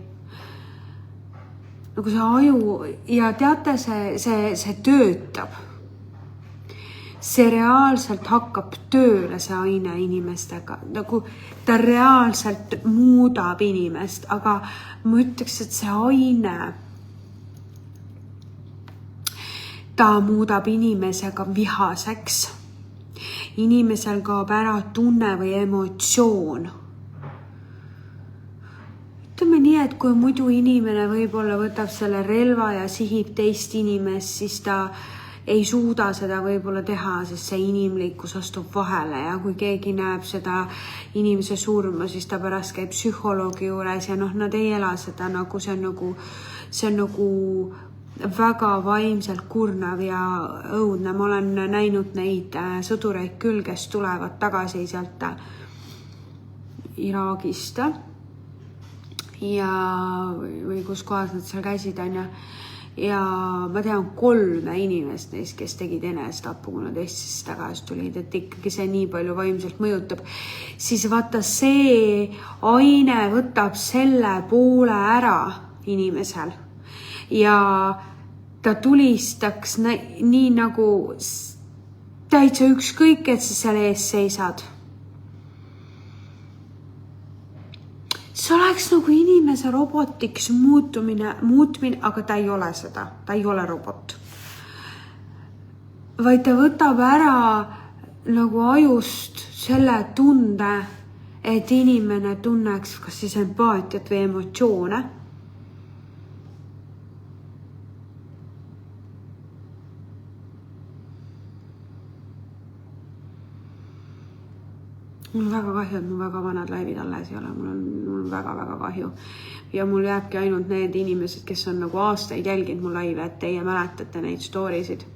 nagu see aju ja teate, see töötab. See reaalselt hakkab tööle see aine inimestega, nagu ta reaalselt muudab inimest, aga ma ütleks, et see aine, ta muudab inimesega vihaseks. Inimesel kaob ära tunne või emotsioon. Ütleme nii, et kui muidu inimene võib-olla võtab selle relva ja sihib teist inimest, siis ta ei suuda seda võib-olla teha, sest see inimlikkus astub vahele ja kui keegi näeb seda inimese surma, siis ta pärast käib psühholoogi juures ja nad ei ela seda nagu see on nagu väga vaimselt kurnav ja õudne. Ma olen näinud neid sõdureid küll, kes tulevad tagasi sealt Iraagist ja või kus kohas nad seal käisid, ja ma tean 3 inimest neist, kes tegid enesetapu, kui nad Eestisse tagasi tulid, et ikkagi see nii palju vaimselt mõjutab. Siis vaata, see aine võtab selle poole ära inimesel ja ta tulistaks nii nagu täitsa ükskõik, et sa seal ees seisad. See oleks nagu inimese robotiks muutmine, aga ta ei ole seda, ta ei ole robot. Vaid ta võtab ära nagu ajust selle tunde, et inimene tunneks kas siis empaatiat või emotsioone. Mul on väga kahju, et mul väga vanad laivid alles ei ole. Mul on väga-väga kahju. Ja mul jääbki ainult need inimesed, kes on nagu aastaid jälginud mul laive, et teie mäletate neid storysid.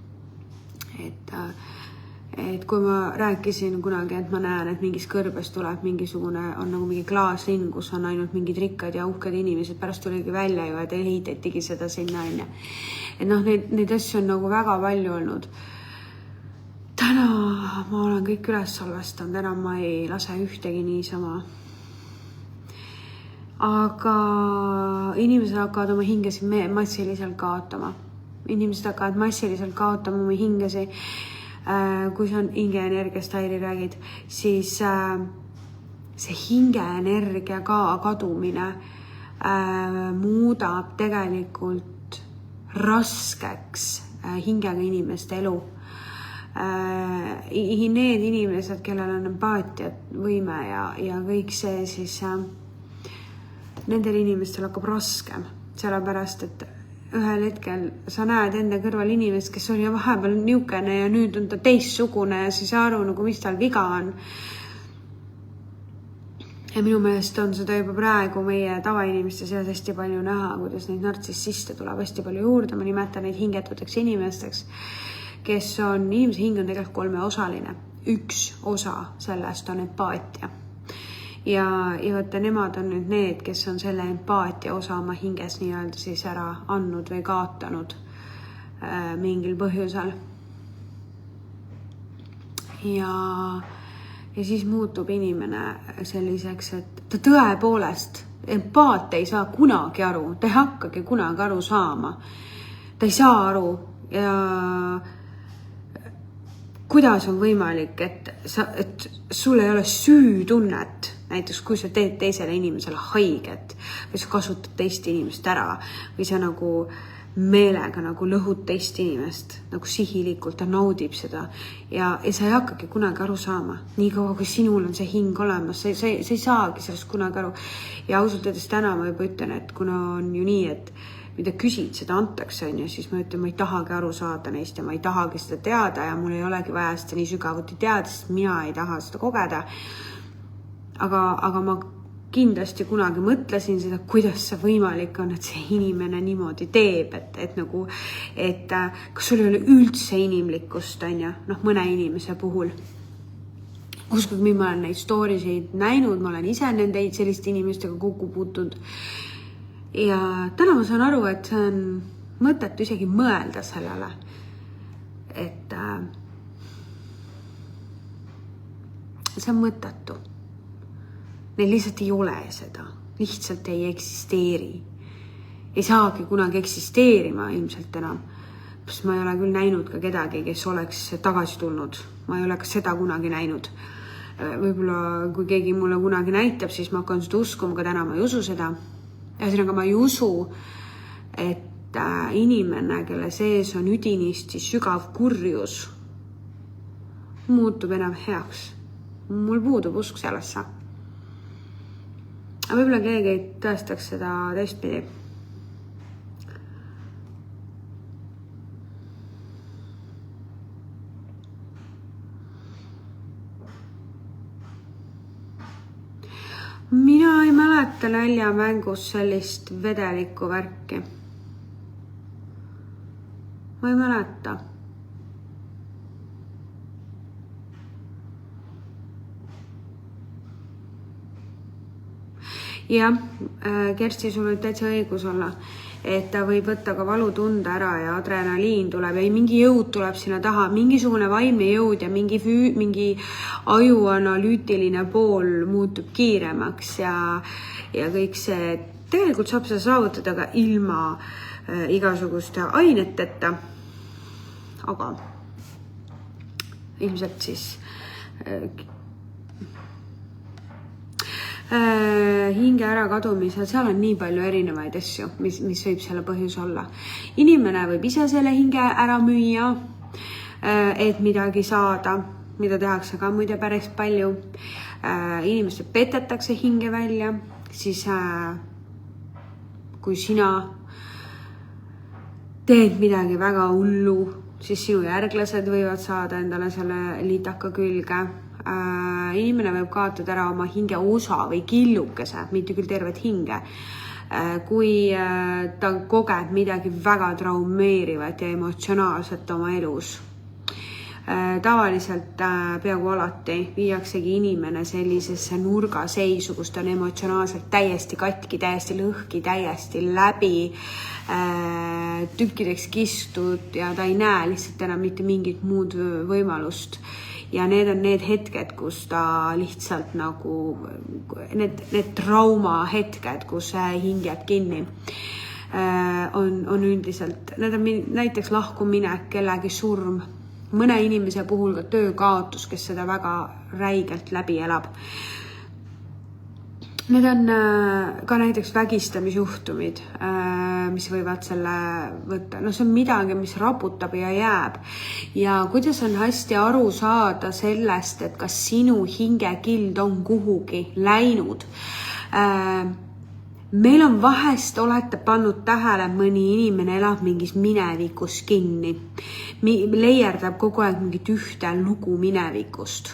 Et kui ma rääkisin kunagi, et ma näen, et mingis kõrbes tuleb mingisugune, on nagu mingi klaaslinn, kus on ainult mingid rikkad ja uhked inimesed, pärast tuligi välja ju, et ehitetigi seda sinna. Et neid asju on nagu väga palju olnud. Täna ma olen kõik üles salvestanud, enam ma ei lase ühtegi niisama. Aga inimesed hakkavad oma hingesi massiliselt kaotama. Inimesed hakkavad massiliselt kaotama oma hingesi. Kui see on hingeenergiast Airi räägid, siis see hingeenergia kadumine muudab tegelikult raskeks hingega inimeste elu. Need inimesed, kellel on empaatiat võime ja kõik see, siis nendel inimestel hakkab raskem, sellepärast, et ühel hetkel sa näed enda kõrval inimest, kes oli vahepeal niukene ja nüüd on ta teistsugune ja siis aru, nagu mis tal viga on. Ja minu meelest on seda juba praegu meie tavainimeste seas hästi palju näha, kuidas neid nartsissiste tuleb hästi palju juurde. Ma nimetan neid hingetuteks inimesteks, kes on, inimese hing on tegelikult 3 osaline. Üks osa sellest on empaatia. Ja võtta, nemad on nüüd need, kes on selle empaatia osa oma hinges nii-öelda siis ära andnud või kaotanud mingil põhjusel. Ja siis muutub inimene selliseks, et ta tõepoolest, empaat ei saa kunagi aru, ta ei hakkagi kunagi aru saama. Ta ei saa aru ja kuidas on võimalik, et sul ei ole süütunnet, näiteks kui sa teed teisele inimesele haiget või sa kasutad teist inimest ära või sa nagu meelega nagu lõhud teist inimest nagu sihilikult, ta naudib seda ja sa ei hakkagi kunagi aru saama. Nii kaua, kui sinul on see hing olemas, sa ei saagi sellest kunagi aru. Ja ausalt öeldes täna ma juba ütlen, et kuna on ju nii, et mida küsid, seda antakse, siis ma ütlen, ma ei tahagi aru saada neist ja ma ei tahagi seda teada ja mul ei olegi vaja seda nii sügavuti teada, sest mina ei taha seda kogeda. Aga ma kindlasti kunagi mõtlesin seda, kuidas see võimalik on, et see inimene niimoodi teeb, et kas sul ei ole üldse inimlikkust, mõne inimese puhul. Uskuge, ma olen neid storysid näinud, ma olen ise nende selliste inimestega kokku puutunud. Ja täna ma saan aru, et see on mõttetu isegi mõelda sellele, et see on mõttetu. Neil lihtsalt ei ole seda, lihtsalt ei eksisteeri. Ei saagi kunagi eksisteerima ilmselt enam. Ma ei ole küll näinud ka kedagi, kes oleks tagasi tulnud. Ma ei ole ka seda kunagi näinud. Võib-olla kui keegi mulle kunagi näitab, siis ma hakkan seda uskuma, ka täna ma ei usu seda. Ühesõnaga ma ei usu, et inimene, kelle sees on üdinisti sügav kurjus, muutub enam heaks. Mul puudub usk sellesse. Aga võib-olla keegi tõestaks seda teistpidi. Mina ei mäleta näljamängus sellist vedelikku värki. Ma ei mäleta. Jah, Kersti, sul võib täitsa õigus olla, et ta võib võtta ka valutunde ära ja adrenaliin tuleb ja mingi jõud tuleb sinna taha, mingisugune vaimne jõud ja mingi ajuanalüütiline pool muutub kiiremaks ja kõik see, tegelikult saab seda saavutada ka ilma igasuguste aineteta, aga ilmselt siis hinge ära kadumisel, seal on nii palju erinevaid asju, mis võib selle põhjus olla. Inimene võib ise selle hinge ära müüa, et midagi saada, mida tehakse ka muide päris palju. Inimesed petetakse hinge välja, siis kui sina teed midagi väga hullu, siis sinu järglased võivad saada endale selle liitaka külge. Inimene võib kaotada ära oma hinge osa või killukese, mitte küll tervet hinge, kui ta kogeb midagi väga traumeerivat ja emotsionaalset oma elus. Tavaliselt peaaegu alati viiaksegi inimene sellisesse nurgaseisu, kus ta on emotsionaalselt täiesti katki, täiesti lõhki, täiesti läbi tükkideks kistud ja ta ei näe lihtsalt enam mitte mingit muud võimalust. Ja need on need hetked, kus ta lihtsalt nagu, need trauma hetked, kus hing jääb kinni, on üldiselt, need on näiteks lahkuminek, kellegi surm, mõne inimese puhul ka töökaotus, kes seda väga räigelt läbi elab. Need on ka näiteks vägistamisjuhtumid, mis võivad selle võtta. No see on midagi, mis raputab ja jääb. Ja kuidas on hästi aru saada sellest, et kas sinu hingekild on kuhugi läinud. Meil on vahest, olete pannud tähele, mõni inimene elab mingis minevikus kinni. Leierdab kogu aeg mingit ühte lugu minevikust.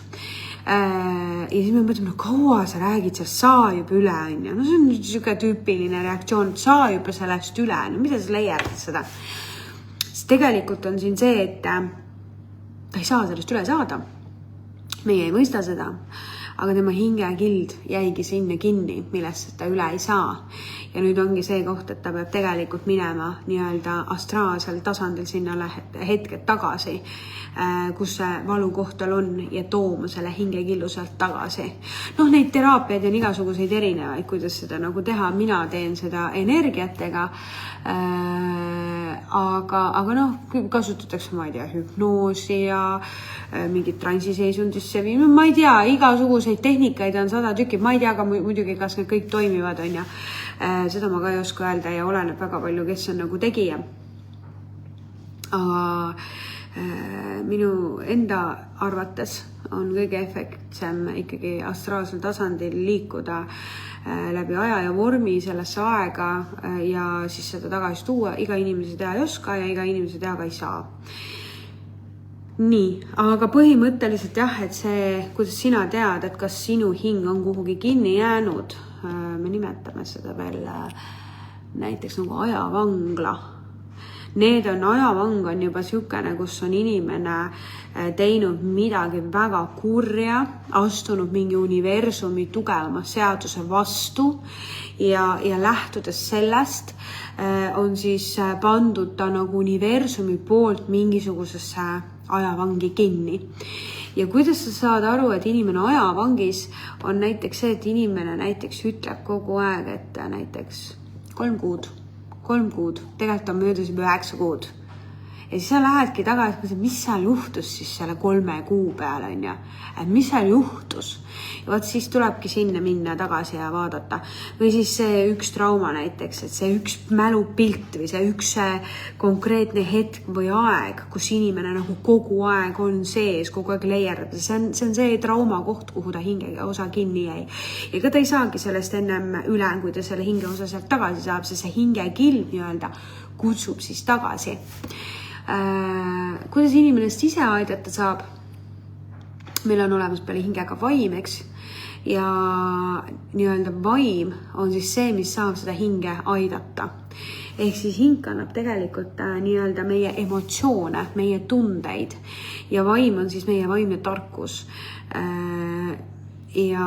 Ja siis me mõtleme, kaua sa räägid, saa juba üle. No see on niisugune tüüpiline reaktsioon, saa juba sellest üle. No mida sa leierdad seda? Siis tegelikult on siin see, et ta ei saa sellest üle saada. Meie ei mõista seda, aga tema hingekild jäigi sinna kinni, millest ta üle ei saa. Ja nüüd ongi see koht, et ta peab tegelikult minema nii-öelda astraalsel tasandil sinna hetked tagasi, kus see valukohtal on ja tooma selle hingekillu sealt tagasi. Neid teraapiaid on igasuguseid erinevaid, kuidas seda nagu teha. Mina teen seda energiatega, aga kasutatakse, ma ei tea, hüpnoosi ja mingid transiseisundisse või ma ei tea, igasuguseid tehnikaid on 100 tükki, ma ei tea, aga muidugi kas need kõik toimivad on ja seda ma ka ei oska öelda ja oleneb väga palju, kes on nagu tegija. Aga minu enda arvates on kõige efektsem ikkagi astraalsel tasandil liikuda läbi aja ja vormi sellesse aega ja siis seda tagasi tuua. Iga inimese teha ei oska ja iga inimese teha ka ei saa. Nii, aga põhimõtteliselt jah, et see, kuidas sina tead, et kas sinu hing on kuhugi kinni jäänud, me nimetame seda veel näiteks nagu ajavangla. Need on, ajavang on juba siukene, kus on inimene teinud midagi väga kurja, astunud mingi universumi tugevama seaduse vastu ja lähtudes sellest on siis pandud ta nagu universumi poolt mingisugusesse ajavangi kinni. Ja kuidas sa saad aru, et inimene ajavangis on näiteks see, et inimene näiteks ütleb kogu aeg, et näiteks 3 kuud, tegelikult on möödas juba 9 kuud. Ja siis sa lähedki tagasi, mis seal juhtus siis selle 3 kuu peal, on ju? Et mis seal juhtus? Ja vaat siis tulebki sinna minna tagasi ja vaadata. Või siis see üks trauma näiteks, et see üks mälupilt või see üks konkreetne hetk või aeg, kus inimene nagu kogu aeg on sees, kogu aeg leierdab. See on see trauma koht, kuhu ta hingega osa kinni jäi. Ja ka ta ei saagi sellest ennem üle, kui ta selle hinge osa sealt tagasi saab, see hingekilv nii-öelda kutsub siis tagasi. Kuidas inimenest ise aidata saab? Meil on olemas peale hingega vaim, eks? Ja nii-öelda vaim on siis see, mis saab seda hinge aidata. Ehk siis hing kannab tegelikult nii-öelda meie emotsioone, meie tundeid ja vaim on siis meie vaimne tarkus ja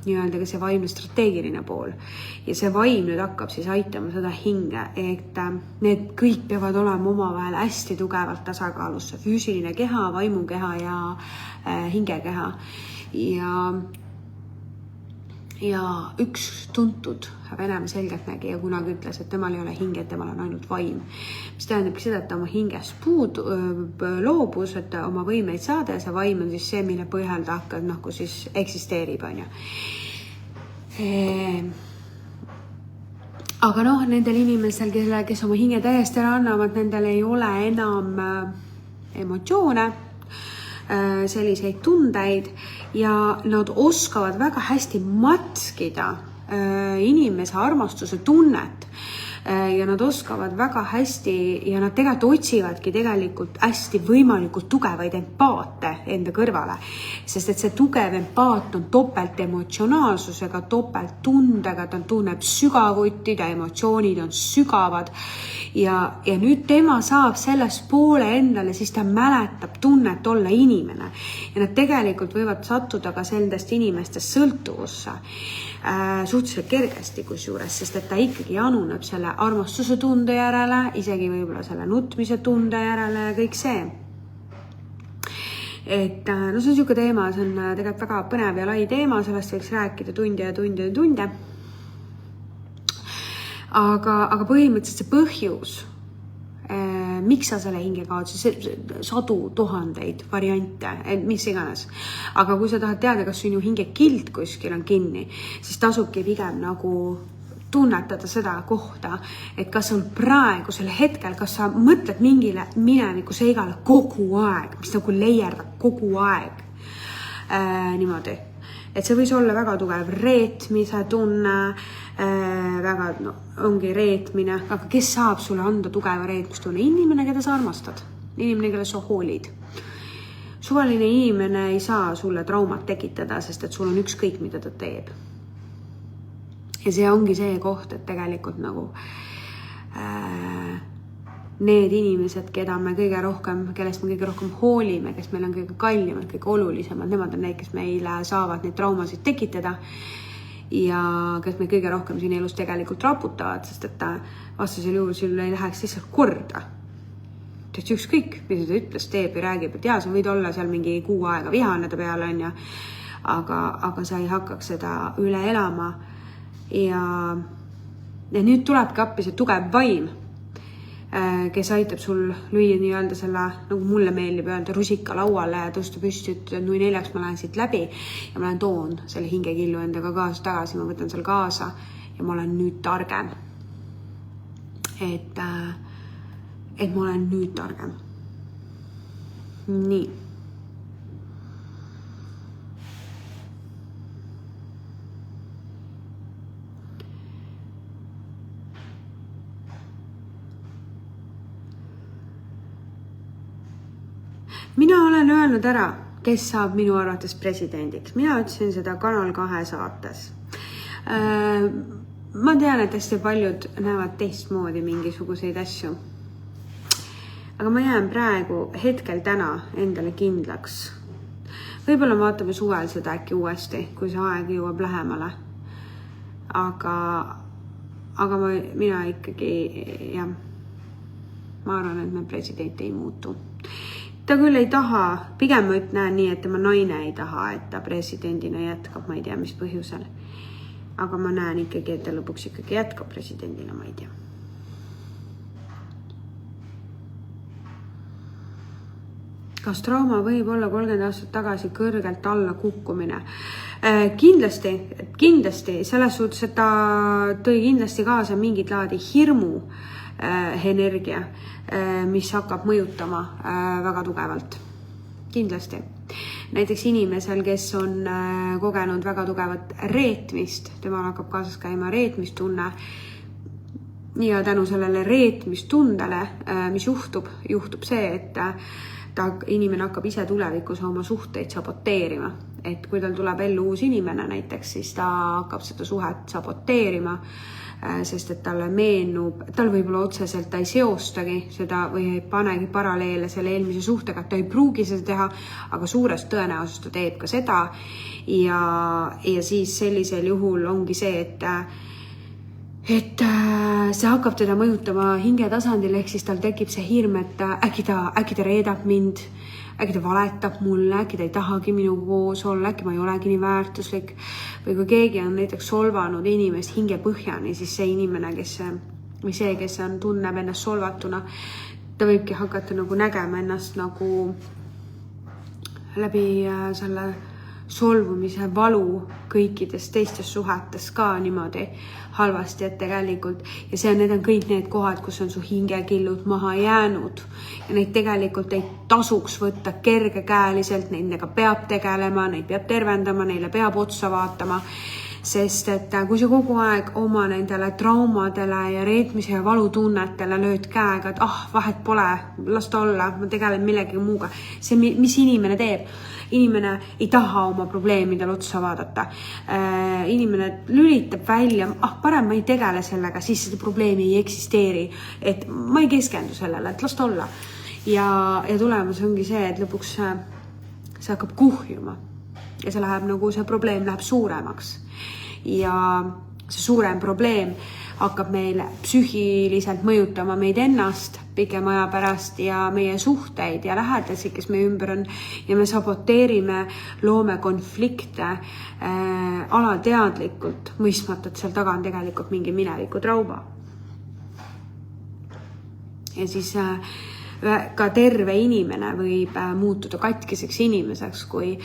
nii-öelda ka see vaimne strateegiline pool. Ja see vaim nüüd hakkab siis aitama seda hinge, et need kõik peavad olema omavahel hästi tugevalt tasakaalus. Füüsiline keha, vaimukeha ja hingekeha. Ja üks tuntud Venemaa selgeltnägija kunagi ütles, et temal ei ole hinge, temal on ainult vaim. Mis tähendabki seda, et ta oma hingest loobus, et oma võimeid saada ja see vaim on siis see, mille põhjal ta hakkab kui siis eksisteerib. On ju. Aga nendel inimestel, kes oma hinge täiesti ära annavad, nendel ei ole enam emotsioone, selliseid tundeid ja nad oskavad väga hästi matskida inimese armastuse tunnet ja nad oskavad väga hästi ja nad tegelikult otsivadki tegelikult hästi võimalikult tugevaid empaate enda kõrvale, sest et see tugev empaat on topelt emotsionaalsusega, topelt tundega, ta tunneb sügavuti, ta emotsioonid on sügavad ja nüüd tema saab sellest poole endale, siis ta mäletab tunnet olla inimene ja nad tegelikult võivad sattuda ka sellest inimestest sõltuvusse suhteliselt kergesti kusjuures, sest et ta ikkagi januneb selle armastuse tunde järele, isegi võib-olla selle nutmise tunde järele ja kõik see. Et see on niisugune teema, see on tegelikult väga põnev ja lai teema, sellest võiks rääkida tunde. Aga põhimõtteliselt see põhjus, miks sa selle hinge kaotasid, sadu tuhandeid variante, mis iganes. Aga kui sa tahad teada, kas sinu hinge kild kuskil on kinni, siis tasubki pigem nagu tunnetada seda kohta, et kas sul praegusel hetkel, kas sa mõtled mingile mineviku seigale kogu aeg, mis nagu leierdab kogu aeg niimoodi. Et see võis olla väga tugev reetmise tunne, väga ongi reetmine, aga kes saab sulle anda tugeva reetmistunne? Inimene, keda sa armastad, inimene, kelle sa hoolid. Suvaline inimene ei saa sulle traumat tekitada, sest et sul on ükskõik, mida ta teeb. Ja see ongi see koht, et tegelikult nagu need inimesed, keda me kõige rohkem, kellest me kõige rohkem hoolime, kes meil on kõige kallimad, kõige olulisemad, nemad on need, kes meile saavad neid traumasid tekitada ja kes me kõige rohkem siin elus tegelikult raputavad, sest et vastasel juhul sul ei läheks lihtsalt korda. Sest ükskõik, mis ta ütles, teeb ja räägib, et sa võid olla seal mingi kuu aega vihane ta peale, on ja, aga sa ei hakkaks seda üle elama ja nüüd tulebki appi see tugev vaim, kes aitab sul lüüa nii-öelda selle, nagu mulle meeldib öelda, rusika lauale ja tõsta püsti, et nui 4 ma lähen siit läbi ja ma lähen toon selle hingekillu endaga kaasa tagasi, ma võtan seal kaasa ja ma olen nüüd targem. Et ma olen nüüd targem. Nii. Mina olen öelnud ära, kes saab minu arvates presidendiks. Mina ütlesin seda Kanal 2 saates. Ma tean, et hästi paljud näevad teistmoodi mingisuguseid asju. Aga ma jään praegu hetkel täna endale kindlaks. Võib-olla vaatame suvel seda äkki uuesti, kui see aeg jõuab lähemale. Aga mina ikkagi, jah, ma arvan, et me president ei muutu. ta küll ei taha, pigem ma näen nii, et tema naine ei taha, et ta presidendina jätkab, ma ei tea, mis põhjusel. Aga ma näen ikkagi, et ta lõpuks ikkagi jätkab presidendina, ma ei tea. Kas trauma võib olla 30 aastat tagasi kõrgelt alla kukkumine? Kindlasti, selles suhtes, et ta tõi kindlasti kaasa mingit laadi hirmu energia, mis hakkab mõjutama väga tugevalt. Kindlasti. Näiteks inimesel, kes on kogenud väga tugevat reetmist, temal hakkab kaasas käima reetmistunne ja tänu sellele reetmistundele, mis juhtub see, et inimene hakkab ise tulevikus oma suhteid saboteerima. Et kui tal tuleb ellu uus inimene näiteks, siis ta hakkab seda suhet saboteerima, sest et talle meenub, tal võib-olla otseselt ta ei seostagi seda või ei panegi paralleele selle eelmise suhtega, et ta ei pruugi seda teha, aga suures tõenäosus ta teeb ka seda ja siis sellisel juhul ongi see, et see hakkab teda mõjutama hinge tasandil, ehk siis tal tekib see hirm, et äkki ta reedab mind, äkki ta valetab mulle, äkki ta ei tahagi minuga koos olla, äkki ma ei olegi nii väärtuslik. Või kui keegi on näiteks solvanud inimest hinge põhjani, siis see inimene, kes tunneb ennast solvatuna, ta võibki hakata nagu nägema ennast nagu läbi selle solvumise valu kõikides teistes suhetes ka niimoodi halvasti, et tegelikult ja need on kõik need kohad, kus on su hingekillud maha jäänud ja neid tegelikult ei tasuks võtta kergekäeliselt, nendega peab tegelema, neid peab tervendama, neile peab otsa vaatama, sest et kui sa kogu aeg oma nendele traumadele ja reetmise ja valutunnetele lööd käega, et vahet pole, las ta olla, ma tegelen millegi muuga, see mis inimene teeb? Inimene ei taha oma probleemidel otsa vaadata. Inimene lülitab välja, parem ma ei tegele sellega, siis seda probleemi ei eksisteeri. Et ma ei keskendu sellele, et las ta olla. Ja tulemus ongi see, et lõpuks see hakkab kuhjuma. Ja see probleem läheb suuremaks. Ja see suurem probleem hakkab meil psüühiliselt mõjutama meid ennast pikem aja pärast ja meie suhteid ja lähedasi, kes meie ümber on ja me saboteerime, loome konflikte alateadlikult, mõistmata, et seal taga on tegelikult mingi mineviku trauma. Ja siis ka terve inimene võib muutuda katkiseks inimeseks, kui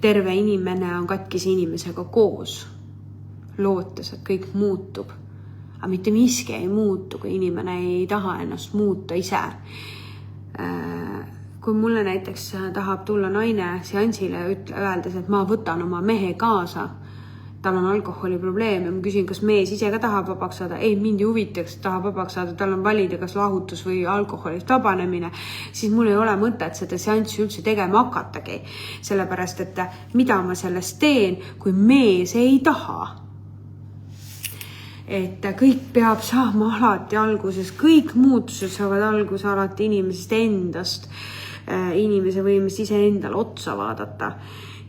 terve inimene on katkise inimesega koos, lootes, et kõik muutub. Aga mitte miski ei muutu, kui inimene ei taha ennast muuta ise. Kui mulle näiteks tahab tulla naine seansile öeldes, et ma võtan oma mehe kaasa, tal on alkoholiprobleem ja ma küsin, kas mees ise ka tahab vabaks saada. Ei, mind huvitaks, tahab vabaks saada, tal on valida kas lahutus või alkoholist vabanemine, siis mul ei ole mõtet seda seanssi üldse tegema hakatagi. Sellepärast, et mida ma sellest teen, kui mees ei taha. Et kõik peab saama alati alguses, kõik muutused saavad alguse alati inimesest endast, inimese võimest ise endal otsa vaadata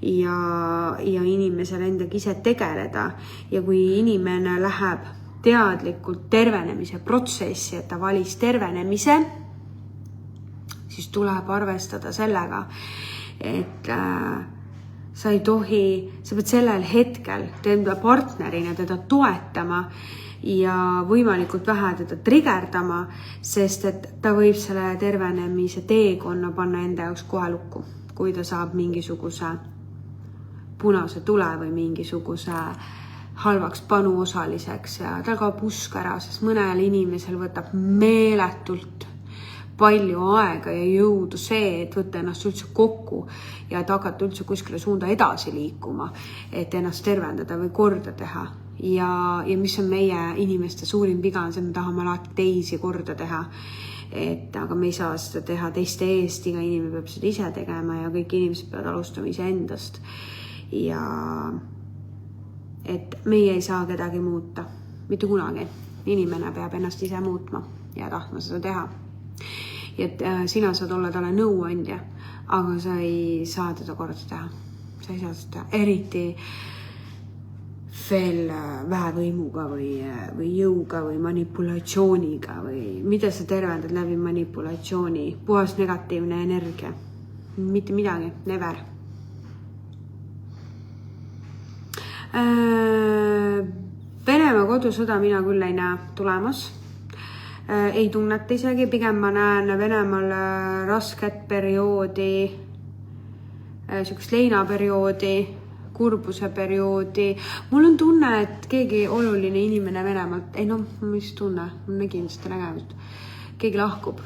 ja inimesel endaga ise tegeleda. Ja kui inimene läheb teadlikult tervenemise protsessi, et ta valis tervenemise, siis tuleb arvestada sellega, et sa ei tohi, sa pead sellel hetkel tema partnerina teda toetama ja võimalikult vähe teda trigerdama, sest et ta võib selle tervenemise teekonna panna enda jaoks kohe lukku, kui ta saab mingisuguse punase tule või mingisuguse halvaks panuosaliseks ja tal kaob usk ära, sest mõnel inimesel võtab meeletult palju aega ja jõudu see, et võtta ennast üldse kokku ja et hakata üldse kuskile suunda edasi liikuma, et ennast tervendada või korda teha. Ja mis on meie inimeste suurim viga on see, me tahame alati teisi korda teha. Aga me ei saa seda teha teiste eest, iga inimene peab seda ise tegema ja kõik inimesed peavad alustama ise endast. Ja et meie ei saa kedagi muuta, mitte kunagi. Inimene peab ennast ise muutma ja tahtma seda teha. Ja et sina saad olla talle nõuandja, aga sa ei saa teda korda teha. Sa ei saa seda eriti veel väevõimuga või jõuga või manipulatsiooniga või mida sa tervendad läbi manipulatsiooni, puhas negatiivne energia. mitte midagi, never. Venemaa kodusõda mina küll ei näe tulemas. Ei tunneta isegi, pigem ma näen Venemaal rasket perioodi, sükest leinaperioodi, kurbuse perioodi. Mul on tunne, et keegi oluline inimene Venemaalt, ei no, mis tunne, ma nägin seda nägemist, keegi lahkub.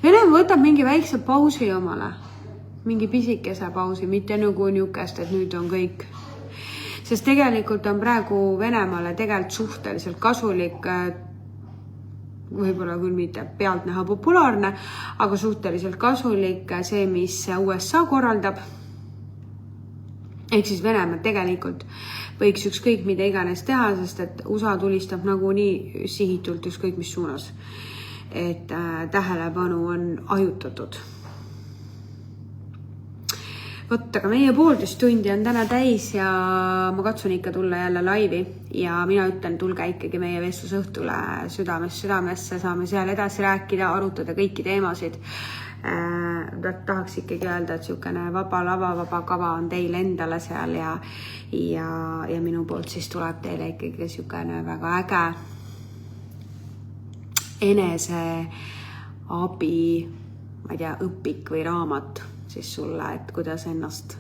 Venemaa võtab mingi väikse pausi omale, mingi pisikese pausi, mitte nagu niukest, et nüüd on kõik. Sest tegelikult on praegu Venemaale tegelikult suhteliselt kasulik, võib-olla küll mitte pealtnäha populaarne, aga suhteliselt kasulik see, mis USA korraldab. Ehk siis Venemaa tegelikult võiks ükskõik mida iganes teha, sest et USA tulistab nagu nii sihitult ükskõik mis suunas. Et tähelepanu on ajutatud. Võt, aga meie 1,5 tundi on täna täis ja ma katsun ikka tulla jälle laivi ja mina ütlen, tulge ikkagi meie vestlusõhtule südamesse, saame seal edasi rääkida, arutada kõiki teemasid. Tahaks ikkagi öelda, et siukene vaba lava, vaba kava on teil endale seal ja minu poolt siis tuleb teile ikkagi siukene väga äge enese abi, ma ei tea, õpik või raamat siis sulle, et kuidas ennast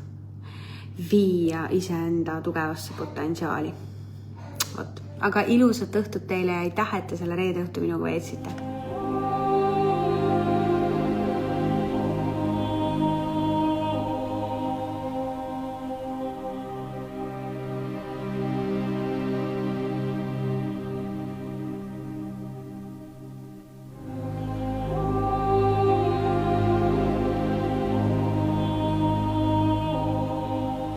viia iseenda tugevasse potentsiaali. Võt. Aga ilusat õhtut teile ja aitäh, et te selle reede õhtu minuga veetsite.